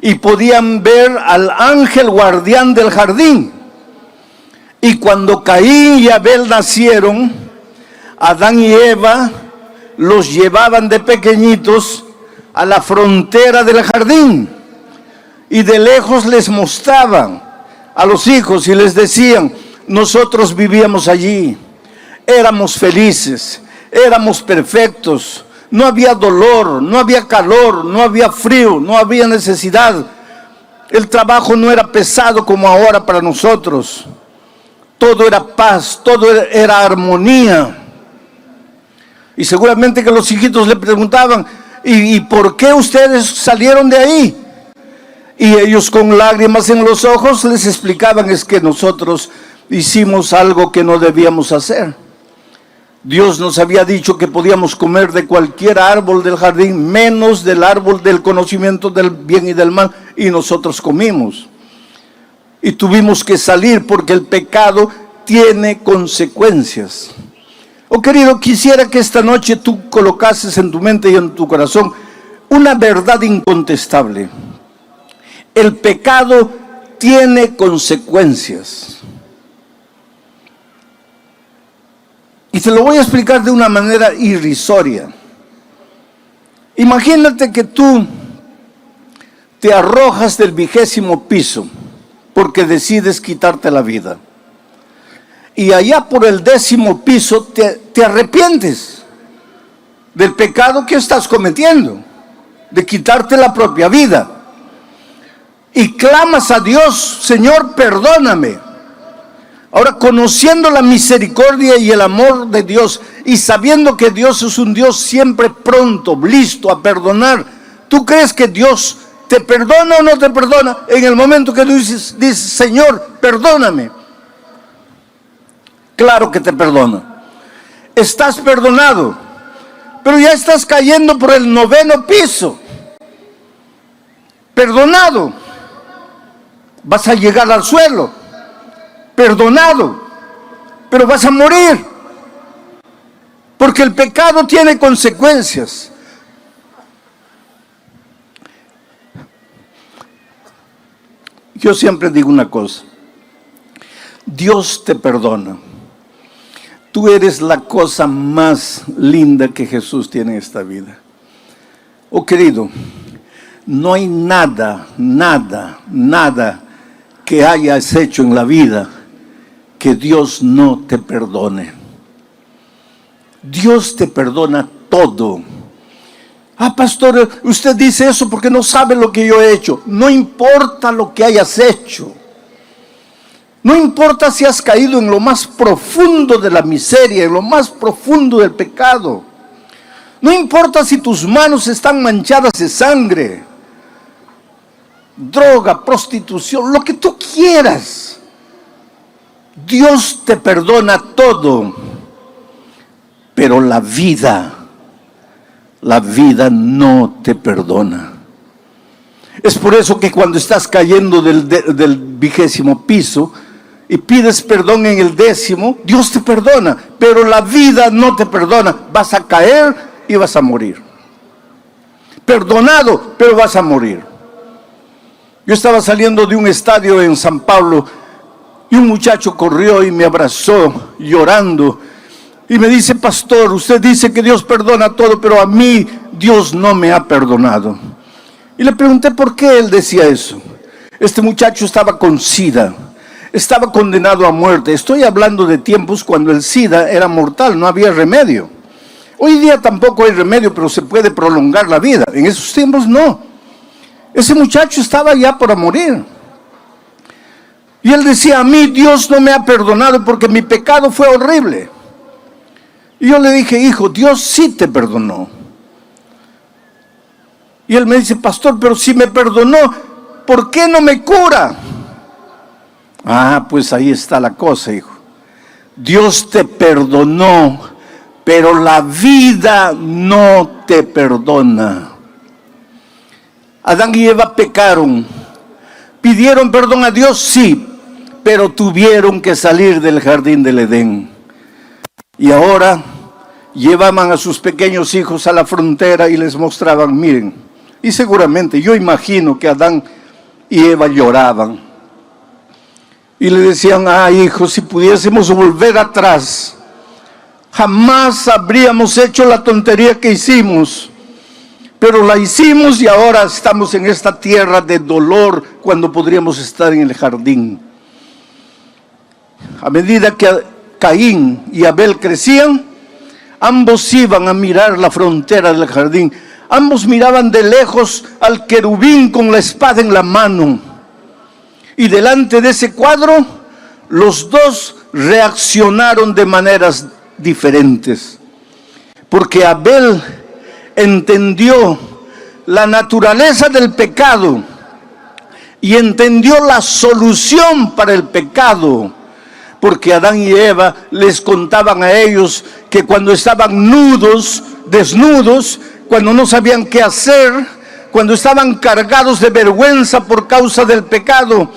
y podían ver al ángel guardián del jardín. Y cuando Caín y Abel nacieron, Adán y Eva los llevaban de pequeñitos a la frontera del jardín y de lejos les mostraban a los hijos y les decían: nosotros vivíamos allí, éramos felices, éramos perfectos, no había dolor, no había calor, no había frío, no había necesidad, el trabajo no era pesado como ahora para nosotros, todo era paz, todo era armonía. Y seguramente que los hijitos le preguntaban: ¿y por qué ustedes salieron de ahí? Y ellos con lágrimas en los ojos les explicaban: es que nosotros hicimos algo que no debíamos hacer. Dios nos había dicho que podíamos comer de cualquier árbol del jardín, menos del árbol del conocimiento del bien y del mal, y nosotros comimos. Y tuvimos que salir porque el pecado tiene consecuencias. Oh querido, quisiera que esta noche tú colocases en tu mente y en tu corazón una verdad incontestable. El pecado tiene consecuencias. Y te lo voy a explicar de una manera irrisoria. Imagínate que tú te arrojas del 20º piso porque decides quitarte la vida. Y allá por el 10º piso te arrepientes del pecado que estás cometiendo, de quitarte la propia vida. Y clamas a Dios: Señor, perdóname. Ahora, conociendo la misericordia y el amor de Dios y sabiendo que Dios es un Dios siempre pronto, listo a perdonar, ¿tú crees que Dios te perdona o no te perdona en el momento que tú dices Señor, perdóname? Claro que te perdona. Estás perdonado, pero ya estás cayendo por el 9º piso. Perdonado. Vas a llegar al suelo. Perdonado, pero vas a morir. Porque el pecado tiene consecuencias. Yo siempre digo una cosa: Dios te perdona. Tú eres la cosa más linda que Jesús tiene en esta vida. Oh querido, no hay nada que hayas hecho en la vida que Dios no te perdone. Dios te perdona todo. Ah, pastor, usted dice eso porque no sabe lo que yo he hecho. No importa lo que hayas hecho. No importa si has caído en lo más profundo de la miseria, en lo más profundo del pecado. No importa si tus manos están manchadas de sangre, droga, prostitución, lo que tú quieras. Dios te perdona todo, pero la vida no te perdona. Es por eso que cuando estás cayendo del 20º piso y pides perdón en el 10º, Dios te perdona, pero la vida no te perdona. Vas a caer y vas a morir. Perdonado, pero vas a morir. Yo estaba saliendo de un estadio en San Pablo y un muchacho corrió y me abrazó llorando y me dice: pastor, usted dice que Dios perdona todo, pero a mí Dios no me ha perdonado. Y le pregunté por qué él decía eso. Este muchacho estaba con SIDA, estaba condenado a muerte. Estoy hablando de tiempos cuando el SIDA era mortal, no había remedio. Hoy día tampoco hay remedio, pero se puede prolongar la vida. En esos tiempos no. Ese muchacho estaba ya por morir. Y él decía: a mí Dios no me ha perdonado porque mi pecado fue horrible. Y yo le dije: hijo, Dios sí te perdonó. Y él me dice: pastor, pero si me perdonó, ¿por qué no me cura? Ah, pues ahí está la cosa, hijo. Dios te perdonó, pero la vida no te perdona. Adán y Eva pecaron. ¿Pidieron perdón a Dios? Sí, pero tuvieron que salir del jardín del Edén. Y ahora llevaban a sus pequeños hijos a la frontera y les mostraban: miren. Y seguramente, yo imagino que Adán y Eva lloraban. Y le decían: hijo, si pudiésemos volver atrás, jamás habríamos hecho la tontería que hicimos. Pero la hicimos y ahora estamos en esta tierra de dolor cuando podríamos estar en el jardín. A medida que Caín y Abel crecían, ambos iban a mirar la frontera del jardín. Ambos miraban de lejos al querubín con la espada en la mano. Y delante de ese cuadro, los dos reaccionaron de maneras diferentes. Porque Abel entendió la naturaleza del pecado y entendió la solución para el pecado. Porque Adán y Eva les contaban a ellos que cuando estaban desnudos, cuando no sabían qué hacer, cuando estaban cargados de vergüenza por causa del pecado,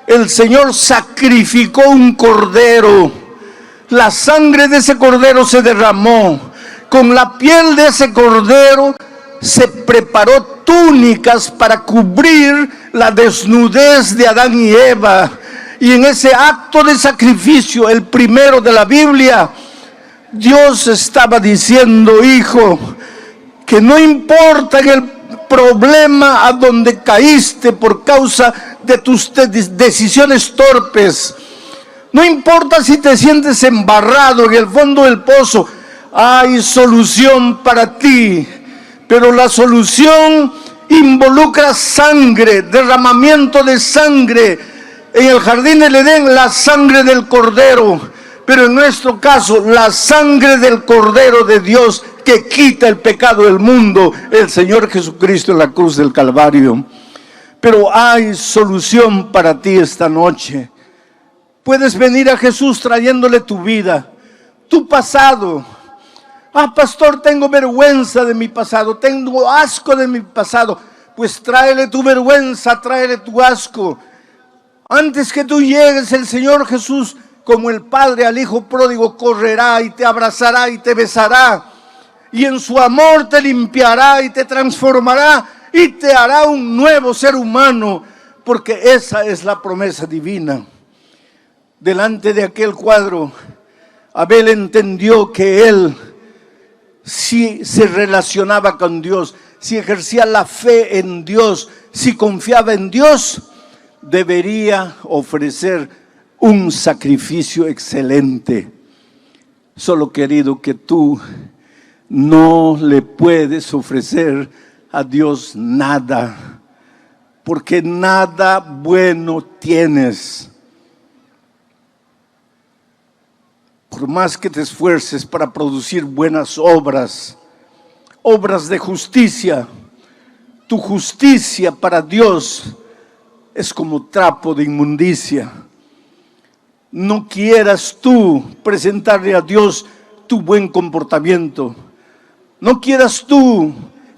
el Señor sacrificó un cordero. La sangre de ese cordero se derramó. Con la piel de ese cordero se preparó túnicas para cubrir la desnudez de Adán y Eva. Y en ese acto de sacrificio, el primero de la Biblia, Dios estaba diciendo: hijo, que no importa en el problema a donde caíste por causa de tus decisiones torpes, no importa si te sientes embarrado en el fondo del pozo, hay solución para ti. Pero la solución involucra sangre, derramamiento de sangre. En el jardín del Edén, la sangre del Cordero, pero en nuestro caso, la sangre del Cordero de Dios que quita el pecado del mundo, el Señor Jesucristo en la cruz del Calvario. Pero hay solución para ti esta noche. Puedes venir a Jesús trayéndole tu vida, tu pasado. Pastor, tengo vergüenza de mi pasado, tengo asco de mi pasado. Pues tráele tu vergüenza, tráele tu asco. Antes que tú llegues, el Señor Jesús, como el Padre al Hijo pródigo, correrá y te abrazará y te besará. Y en su amor te limpiará y te transformará y te hará un nuevo ser humano. Porque esa es la promesa divina. Delante de aquel cuadro, Abel entendió que él, si se relacionaba con Dios, si ejercía la fe en Dios, si confiaba en Dios, debería ofrecer un sacrificio excelente. Solo, querido, que tú no le puedes ofrecer a Dios nada, porque nada bueno tienes. Por más que te esfuerces para producir buenas obras, obras de justicia, tu justicia para Dios es como trapo de inmundicia. No quieras tú presentarle a Dios tu buen comportamiento. No quieras tú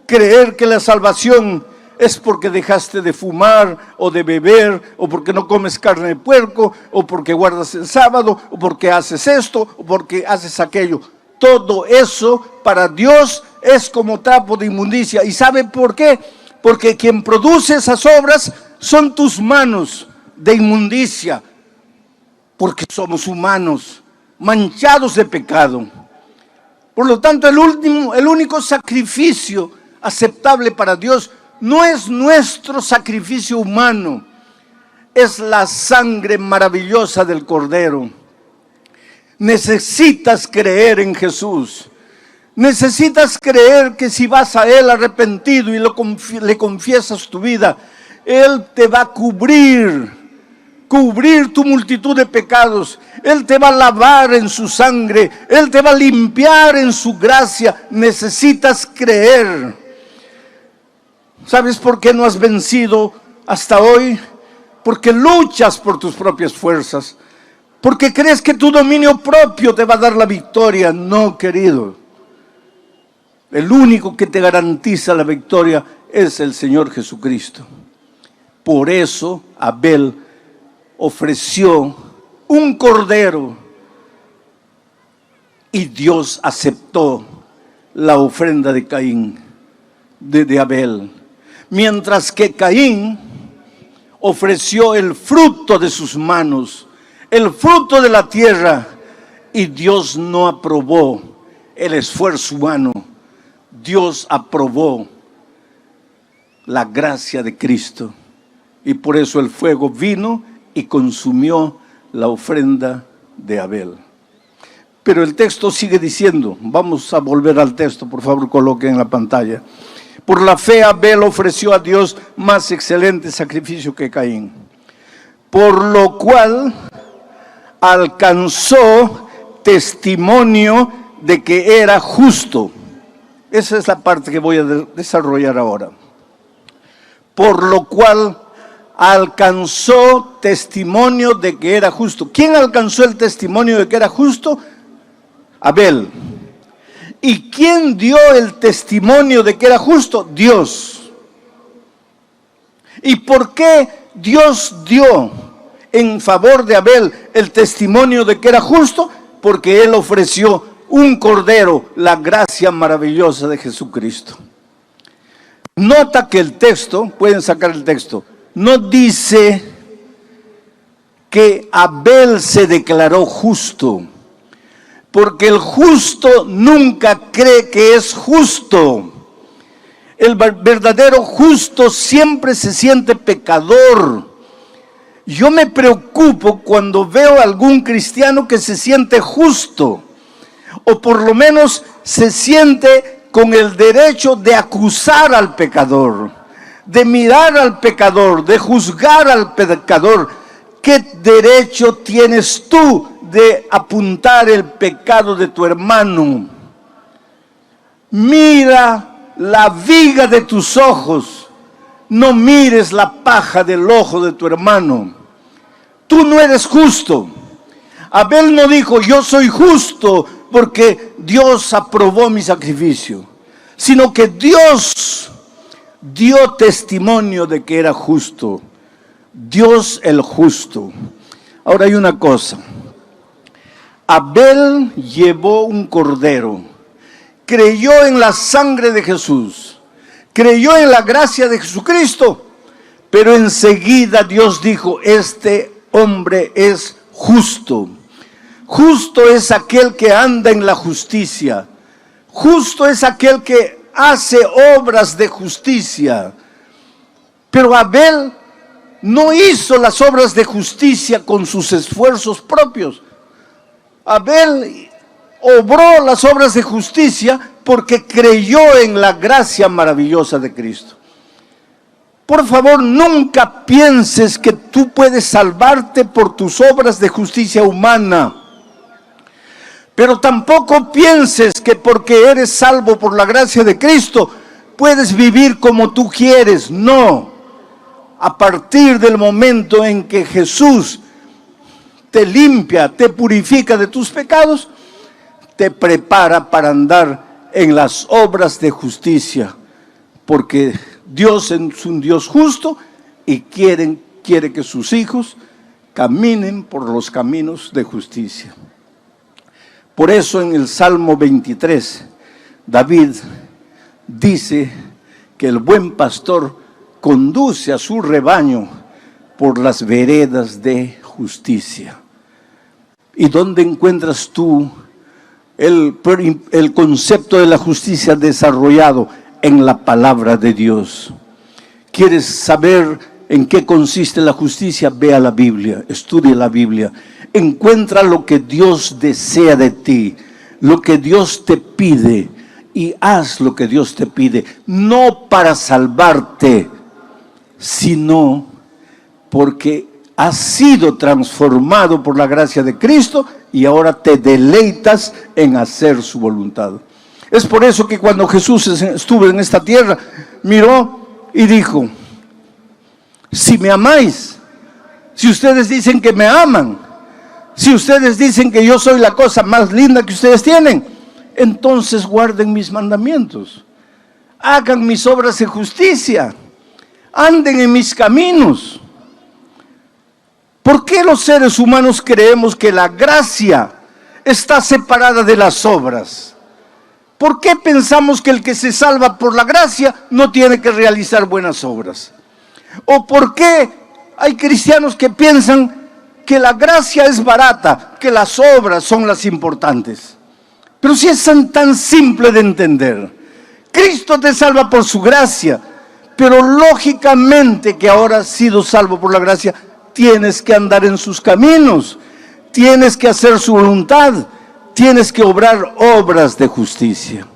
creer que la salvación es porque dejaste de fumar o de beber, o porque no comes carne de puerco, o porque guardas el sábado, o porque haces esto, o porque haces aquello. Todo eso para Dios es como trapo de inmundicia. ¿Y sabe por qué? Porque quien produce esas obras son tus manos de inmundicia, porque somos humanos, manchados de pecado. Por lo tanto, el único sacrificio aceptable para Dios no es nuestro sacrificio humano, es la sangre maravillosa del Cordero. Necesitas creer en Jesús. Necesitas creer que si vas a Él arrepentido y le confiesas tu vida, Él te va a cubrir tu multitud de pecados. Él te va a lavar en su sangre, Él te va a limpiar en su gracia. Necesitas creer. ¿Sabes por qué no has vencido hasta hoy? Porque luchas por tus propias fuerzas, porque crees que tu dominio propio te va a dar la victoria. No, querido. El único que te garantiza la victoria es el Señor Jesucristo. Por eso Abel ofreció un cordero y Dios aceptó la ofrenda de Caín, de Abel. Mientras que Caín ofreció el fruto de sus manos, el fruto de la tierra, y Dios no aprobó el esfuerzo humano. Dios aprobó la gracia de Cristo, y por eso el fuego vino y consumió la ofrenda de Abel. Pero el texto sigue diciendo, vamos a volver al texto, por favor coloquen en la pantalla. Por la fe Abel ofreció a Dios más excelente sacrificio que Caín, por lo cual alcanzó testimonio de que era justo. Esa es la parte que voy a desarrollar ahora. Por lo cual alcanzó testimonio de que era justo. ¿Quién alcanzó el testimonio de que era justo? Abel. ¿Y quién dio el testimonio de que era justo? Dios. ¿Y por qué Dios dio en favor de Abel el testimonio de que era justo? Porque él ofreció un cordero, la gracia maravillosa de Jesucristo. Nota que el texto, pueden sacar el texto, no dice que Abel se declaró justo, porque el justo nunca cree que es justo. El verdadero justo siempre se siente pecador. Yo me preocupo cuando veo a algún cristiano que se siente justo, o por lo menos se siente con el derecho de acusar al pecador, de mirar al pecador, de juzgar al pecador. ¿Qué derecho tienes tú de apuntar el pecado de tu hermano? Mira la viga de tus ojos, no mires la paja del ojo de tu hermano. Tú no eres justo. Abel no dijo, yo soy justo porque Dios aprobó mi sacrificio, sino que Dios dio testimonio de que era justo. Dios el justo. Ahora hay una cosa. Abel llevó un cordero, creyó en la sangre de Jesús, creyó en la gracia de Jesucristo, pero enseguida Dios dijo, este hombre es justo. Justo es aquel que anda en la justicia. Justo es aquel que hace obras de justicia. Pero Abel no hizo las obras de justicia con sus esfuerzos propios. Abel obró las obras de justicia porque creyó en la gracia maravillosa de Cristo. Por favor, nunca pienses que tú puedes salvarte por tus obras de justicia humana. Pero tampoco pienses que porque eres salvo por la gracia de Cristo, puedes vivir como tú quieres. No. A partir del momento en que Jesús te limpia, te purifica de tus pecados, te prepara para andar en las obras de justicia, porque Dios es un Dios justo y quiere que sus hijos caminen por los caminos de justicia. Por eso en el Salmo 23, David dice que el buen pastor conduce a su rebaño por las veredas de justicia. ¿Y dónde encuentras tú el concepto de la justicia desarrollado? En la palabra de Dios. ¿Quieres saber en qué consiste la justicia? Ve a la Biblia, estudia la Biblia. Encuentra lo que Dios desea de ti, lo que Dios te pide, y haz lo que Dios te pide, no para salvarte, sino porque has sido transformado por la gracia de Cristo y ahora te deleitas en hacer su voluntad. Es por eso que cuando Jesús estuvo en esta tierra, miró y dijo: si me amáis, si ustedes dicen que me aman, si ustedes dicen que yo soy la cosa más linda que ustedes tienen, entonces guarden mis mandamientos, hagan mis obras de justicia, anden en mis caminos. ¿Por qué los seres humanos creemos que la gracia está separada de las obras? ¿Por qué pensamos que el que se salva por la gracia no tiene que realizar buenas obras? ¿O por qué hay cristianos que piensan que la gracia es barata, que las obras son las importantes? Pero si es tan simple de entender. Cristo te salva por su gracia, pero lógicamente que ahora has sido salvo por la gracia, tienes que andar en sus caminos, tienes que hacer su voluntad, tienes que obrar obras de justicia.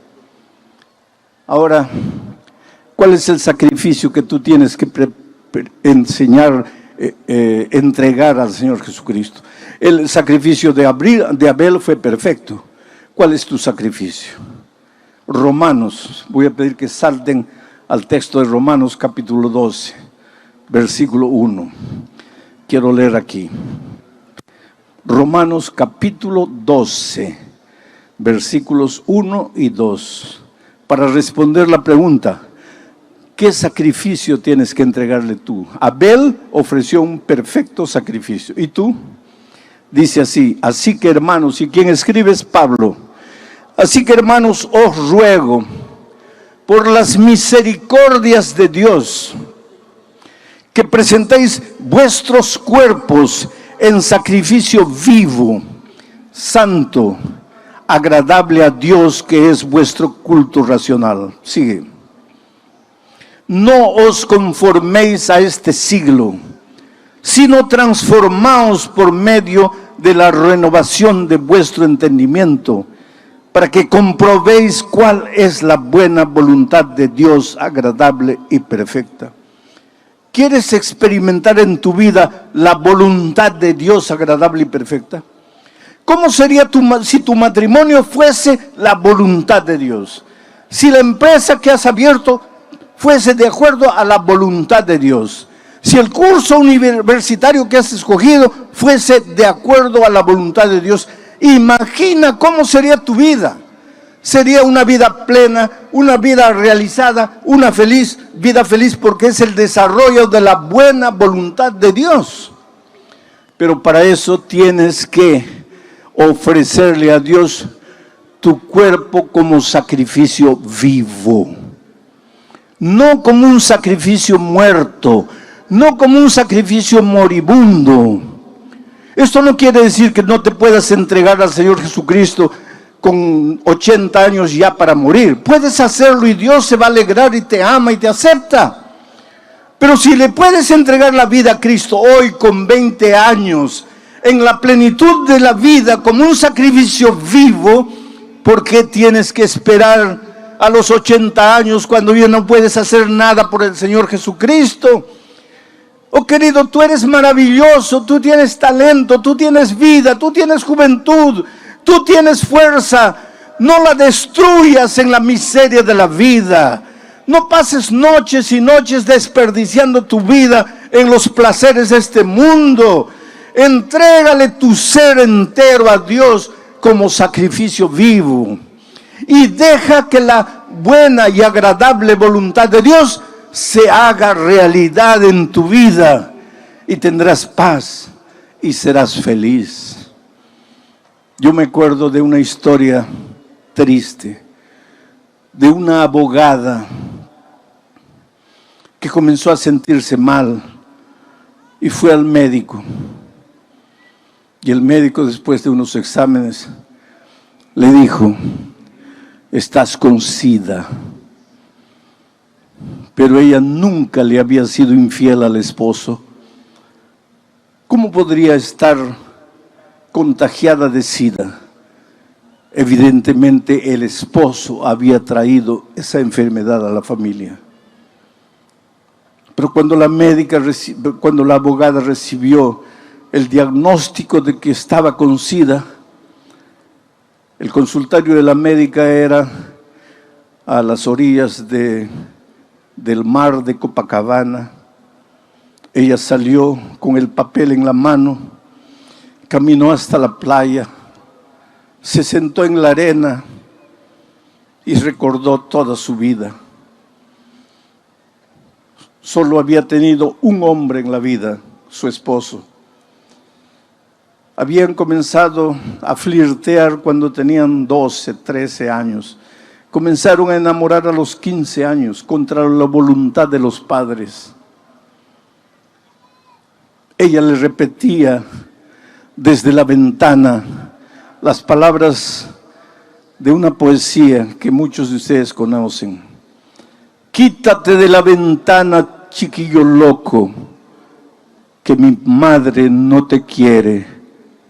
Ahora, ¿cuál es el sacrificio que tú tienes que entregar al Señor Jesucristo? El sacrificio de Abel fue perfecto. ¿Cuál es tu sacrificio? Romanos, voy a pedir que salten al texto de Romanos capítulo 12, versículo 1. Quiero leer aquí. Romanos capítulo 12, versículos 1 y 2, para responder la pregunta: ¿qué sacrificio tienes que entregarle tú? Abel ofreció un perfecto sacrificio. ¿Y tú? Dice así: así que hermanos, ¿y quién escribe? Es Pablo. Así que hermanos, os ruego, por las misericordias de Dios, que presentéis vuestros cuerpos en sacrificio vivo, santo, agradable a Dios, que es vuestro culto racional. Sigue. No os conforméis a este siglo, sino transformaos por medio de la renovación de vuestro entendimiento, para que comprobéis cuál es la buena voluntad de Dios, agradable y perfecta. ¿Quieres experimentar en tu vida la voluntad de Dios agradable y perfecta? ¿Cómo sería si tu matrimonio fuese la voluntad de Dios? Si la empresa que has abierto fuese de acuerdo a la voluntad de Dios. Si el curso universitario que has escogido fuese de acuerdo a la voluntad de Dios. Imagina cómo sería tu vida. Sería una vida plena, una vida realizada, una vida feliz, porque es el desarrollo de la buena voluntad de Dios. Pero para eso tienes que ofrecerle a Dios tu cuerpo como sacrificio vivo. No como un sacrificio muerto, no como un sacrificio moribundo. Esto no quiere decir que no te puedas entregar al Señor Jesucristo con 80 años ya para morir. Puedes hacerlo y Dios se va a alegrar y te ama y te acepta. Pero si le puedes entregar la vida a Cristo hoy con 20 años, en la plenitud de la vida, como un sacrificio vivo, ¿por qué tienes que esperar a los 80 años cuando ya no puedes hacer nada por el Señor Jesucristo? Oh querido, tú eres maravilloso, tú tienes talento, tú tienes vida, tú tienes juventud, tú tienes fuerza. No la destruyas en la miseria de la vida. No pases noches y noches desperdiciando tu vida en los placeres de este mundo. Entrégale tu ser entero a Dios como sacrificio vivo. Y deja que la buena y agradable voluntad de Dios se haga realidad en tu vida y tendrás paz y serás feliz. Yo me acuerdo de una historia triste de una abogada que comenzó a sentirse mal y fue al médico. Y el médico, después de unos exámenes, le dijo: estás con SIDA. Pero ella nunca le había sido infiel al esposo. ¿Cómo podría estar contagiada de SIDA? Evidentemente el esposo había traído esa enfermedad a la familia. Pero cuando la abogada recibió el diagnóstico de que estaba con SIDA, el consultorio de la médica era a las orillas del mar de Copacabana. Ella salió con el papel en la mano, caminó hasta la playa, se sentó en la arena y recordó toda su vida. Solo había tenido un hombre en la vida, su esposo. Habían comenzado a flirtear cuando tenían 12, 13 años. Comenzaron a enamorar a los 15 años, contra la voluntad de los padres. Ella le repetía desde la ventana las palabras de una poesía que muchos de ustedes conocen. Quítate de la ventana, chiquillo loco, que mi madre no te quiere,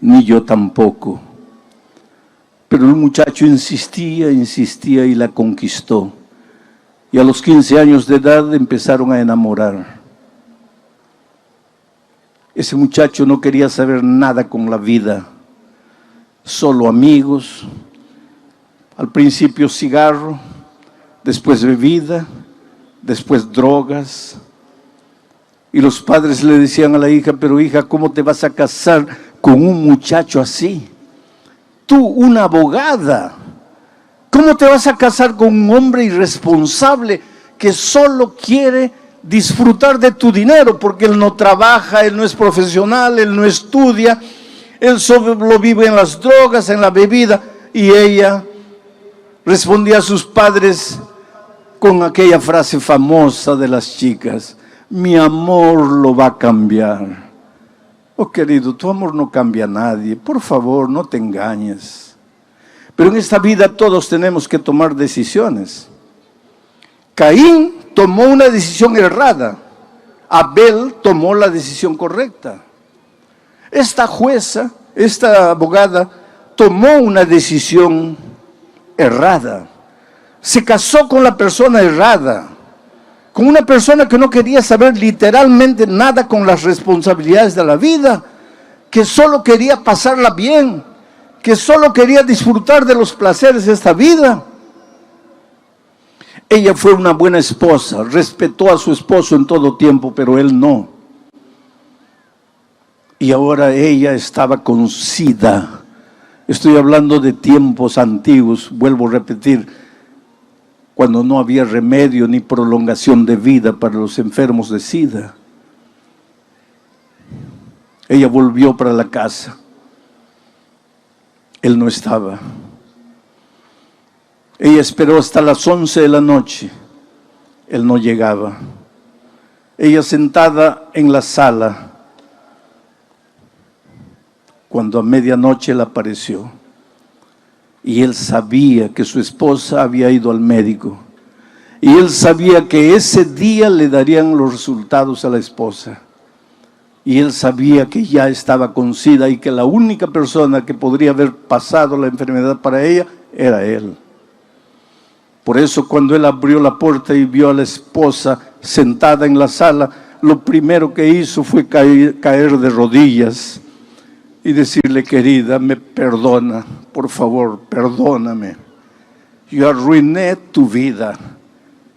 ni yo tampoco. Pero el muchacho insistía y la conquistó. Y a los 15 años de edad empezaron a enamorar. Ese muchacho no quería saber nada con la vida, solo amigos, al principio cigarro, después bebida, después drogas. Y los padres le decían a la hija: pero hija, ¿cómo te vas a casar con un muchacho así? Tú, una abogada, ¿cómo te vas a casar con un hombre irresponsable que solo quiere disfrutar de tu dinero? Porque él no trabaja, él no es profesional, él no estudia, él solo vive en las drogas, en la bebida. Y ella respondía a sus padres con aquella frase famosa de las chicas: mi amor lo va a cambiar. Oh querido, tu amor no cambia a nadie, por favor, no te engañes. Pero en esta vida todos tenemos que tomar decisiones. Caín tomó una decisión errada, Abel tomó la decisión correcta. Esta jueza, esta abogada, tomó una decisión errada. Se casó con la persona errada, con una persona que no quería saber literalmente nada con las responsabilidades de la vida, que solo quería pasarla bien, que solo quería disfrutar de los placeres de esta vida. Ella fue una buena esposa, respetó a su esposo en todo tiempo, pero él no. Y ahora ella estaba con SIDA. Estoy hablando de tiempos antiguos, vuelvo a repetir, cuando no había remedio ni prolongación de vida para los enfermos de SIDA. Ella volvió para la casa. Él no estaba. Ella esperó hasta las 11 de la noche. Él no llegaba. Ella sentada en la sala, cuando a medianoche él apareció. Y él sabía que su esposa había ido al médico. Y él sabía que ese día le darían los resultados a la esposa. Y él sabía que ya estaba con SIDA y que la única persona que podría haber pasado la enfermedad para ella era él. Por eso cuando él abrió la puerta y vio a la esposa sentada en la sala, lo primero que hizo fue caer de rodillas y decirle: querida, me perdona, por favor, perdóname. Yo arruiné tu vida,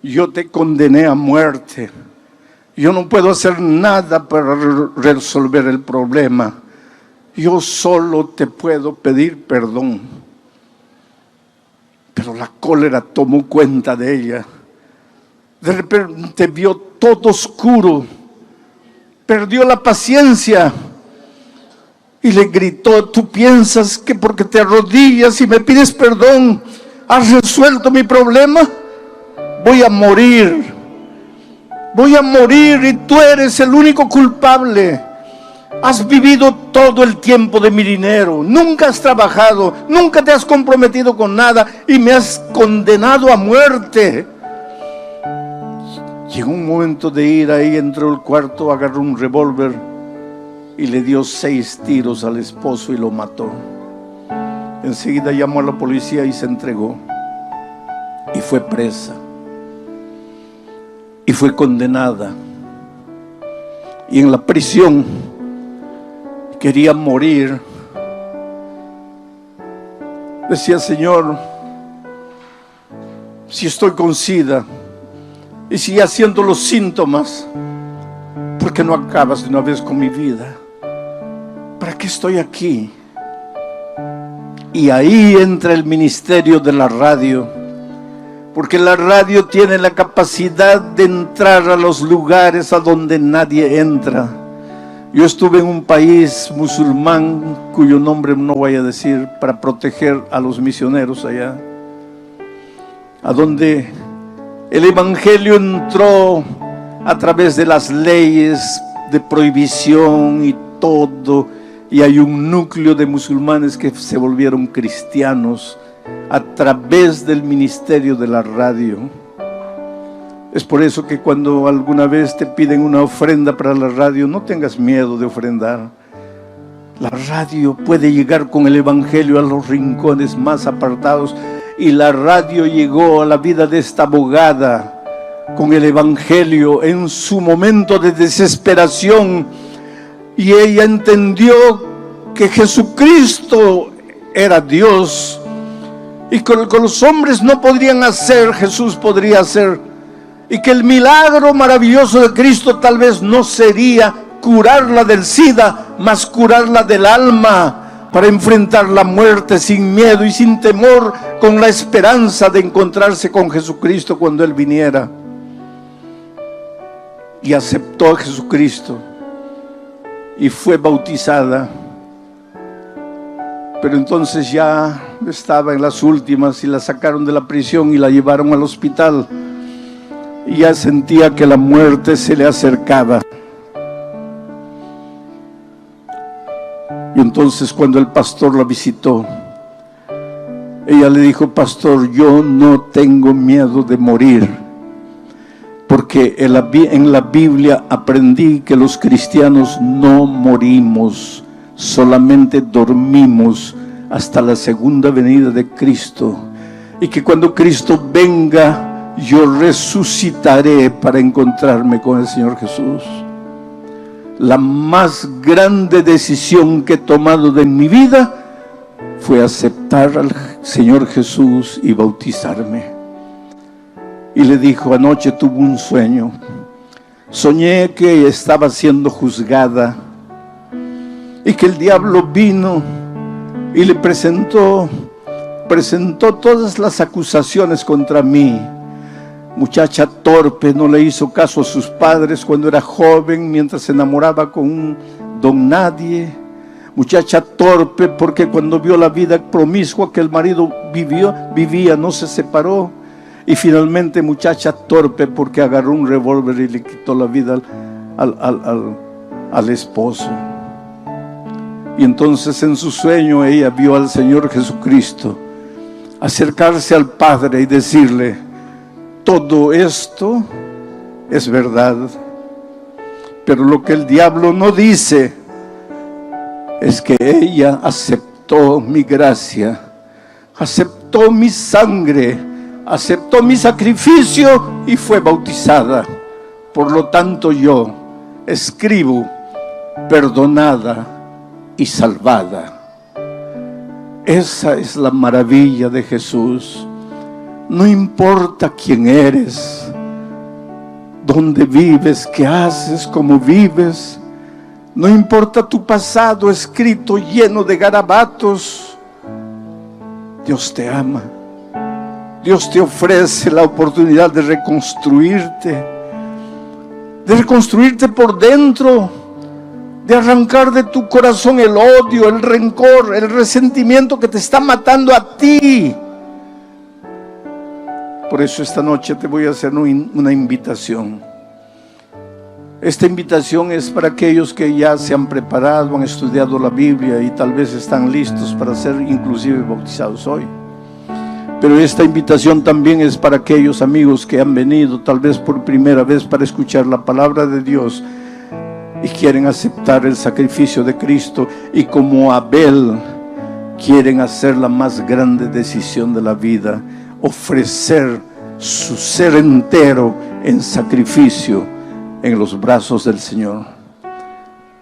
yo te condené a muerte, yo no puedo hacer nada para resolver el problema, yo solo te puedo pedir perdón. Pero la cólera tomó cuenta de ella De repente vio todo oscuro, perdió la paciencia y le gritó: ¿tú piensas que porque te arrodillas y me pides perdón has resuelto mi problema? Voy a morir y tú eres el único culpable. Has vivido todo el tiempo de mi dinero, nunca has trabajado, nunca te has comprometido con nada y me has condenado a muerte. Llegó un momento de ira y entró al cuarto, agarró un revólver y le dio 6 tiros al esposo y lo mató. Enseguida llamó a la policía y se entregó. Y fue presa. Y fue condenada. Y en la prisión quería morir. Decía: Señor, si estoy con SIDA y si ya siento los síntomas, ¿por qué no acabas de una vez con mi vida? ¿Para qué estoy aquí? Y ahí entra el ministerio de la radio, porque la radio tiene la capacidad de entrar a los lugares a donde nadie entra. Yo estuve en un país musulmán, cuyo nombre no voy a decir, para proteger a los misioneros allá, a donde el evangelio entró a través de las leyes de prohibición y todo, y hay un núcleo de musulmanes que se volvieron cristianos a través del ministerio de la radio. Es por eso que cuando alguna vez te piden una ofrenda para la radio, no tengas miedo de ofrendar. La radio puede llegar con el evangelio a los rincones más apartados, y la radio llegó a la vida de esta abogada con el evangelio en su momento de desesperación, y ella entendió que Jesucristo era Dios y que los hombres no podrían hacer, Jesús podría hacer, y que el milagro maravilloso de Cristo tal vez no sería curarla del SIDA, mas curarla del alma, para enfrentar la muerte sin miedo y sin temor, con la esperanza de encontrarse con Jesucristo cuando Él viniera. Y aceptó a Jesucristo y fue bautizada. Pero entonces ya estaba en las últimas y la sacaron de la prisión y la llevaron al hospital, y ya sentía que la muerte se le acercaba. Y entonces cuando el pastor la visitó, ella le dijo: pastor, yo no tengo miedo de morir, porque en la Biblia aprendí que los cristianos no morimos, solamente dormimos hasta la segunda venida de Cristo, y que cuando Cristo venga, yo resucitaré para encontrarme con el Señor Jesús. La más grande decisión que he tomado de mi vida fue aceptar al Señor Jesús y bautizarme. Y le dijo: anoche tuve un sueño. Soñé que estaba siendo juzgada y que el diablo vino y le presentó todas las acusaciones contra mí. Muchacha torpe, no le hizo caso a sus padres cuando era joven, mientras se enamoraba con un don nadie. Muchacha torpe porque cuando vio la vida promiscua que el marido vivía, no se separó. Y finalmente muchacha torpe porque agarró un revólver y le quitó la vida al esposo. Y entonces en su sueño ella vio al Señor Jesucristo acercarse al Padre y decirle: todo esto es verdad, pero lo que el diablo no dice es que ella aceptó mi gracia, aceptó mi sangre, aceptó mi sacrificio y fue bautizada. Por lo tanto yo escribo: perdonada y salvada. Esa es la maravilla de Jesús. No importa quién eres, dónde vives, qué haces, cómo vives. No importa tu pasado escrito lleno de garabatos. Dios te ama Dios te ofrece la oportunidad de reconstruirte por dentro, de arrancar de tu corazón el odio, el rencor, el resentimiento que te está matando a ti. Por eso esta noche te voy a hacer una invitación. Esta invitación es para aquellos que ya se han preparado, han estudiado la Biblia y tal vez están listos para ser inclusive bautizados hoy. Pero esta invitación también es para aquellos amigos que han venido tal vez por primera vez para escuchar la palabra de Dios y quieren aceptar el sacrificio de Cristo, y como Abel quieren hacer la más grande decisión de la vida, ofrecer su ser entero en sacrificio en los brazos del Señor.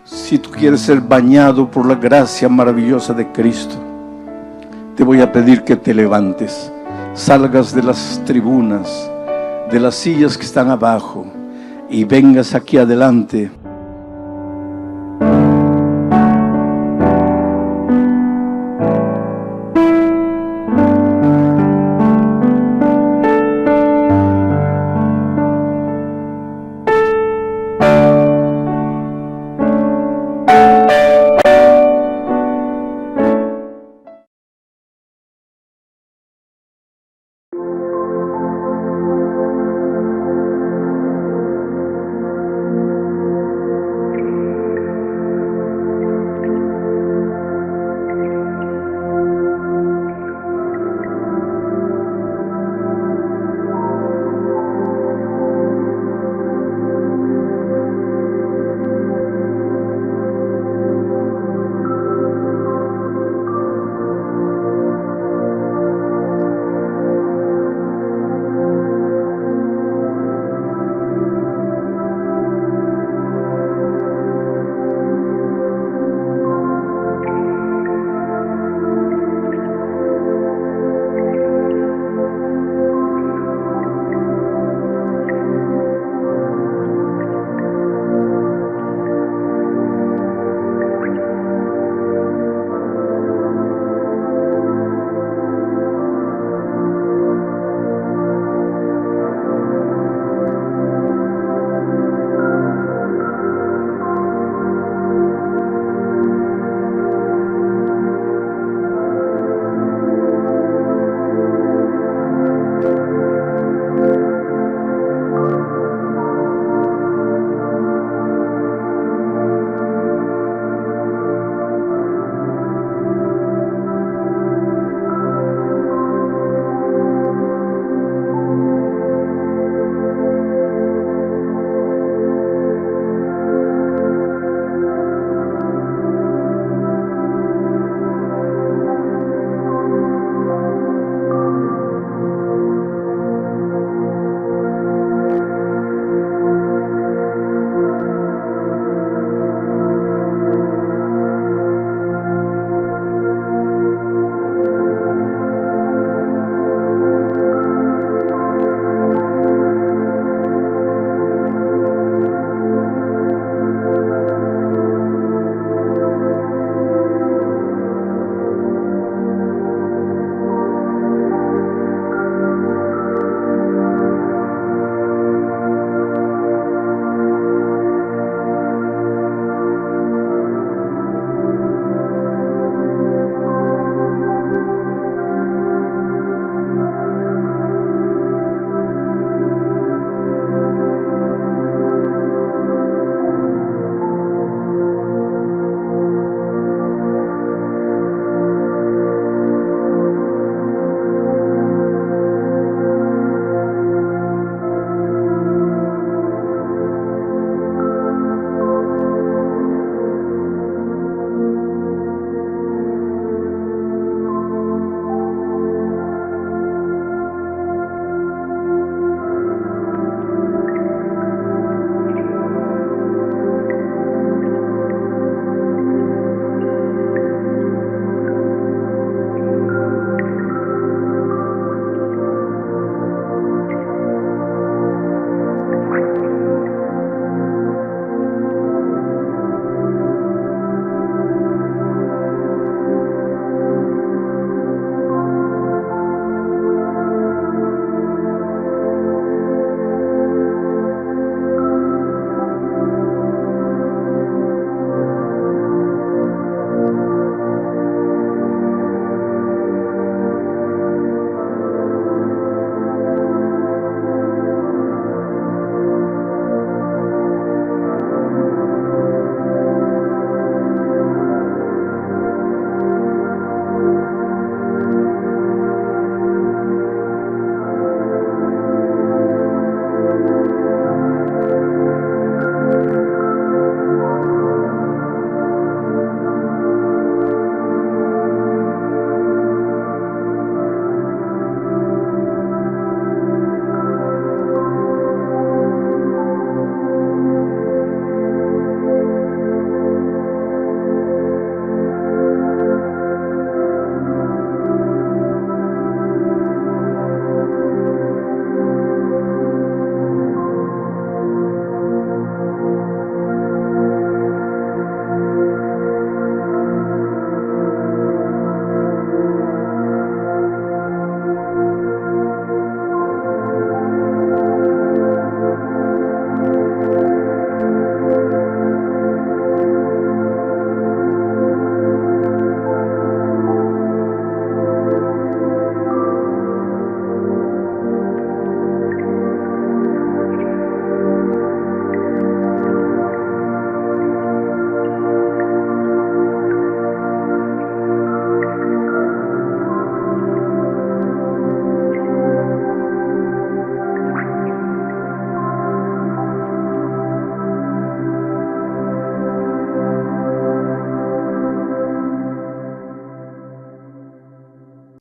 Si tú quieres ser bañado por la gracia maravillosa de Cristo, te voy a pedir que te levantes, salgas de las tribunas, de las sillas que están abajo, y vengas aquí adelante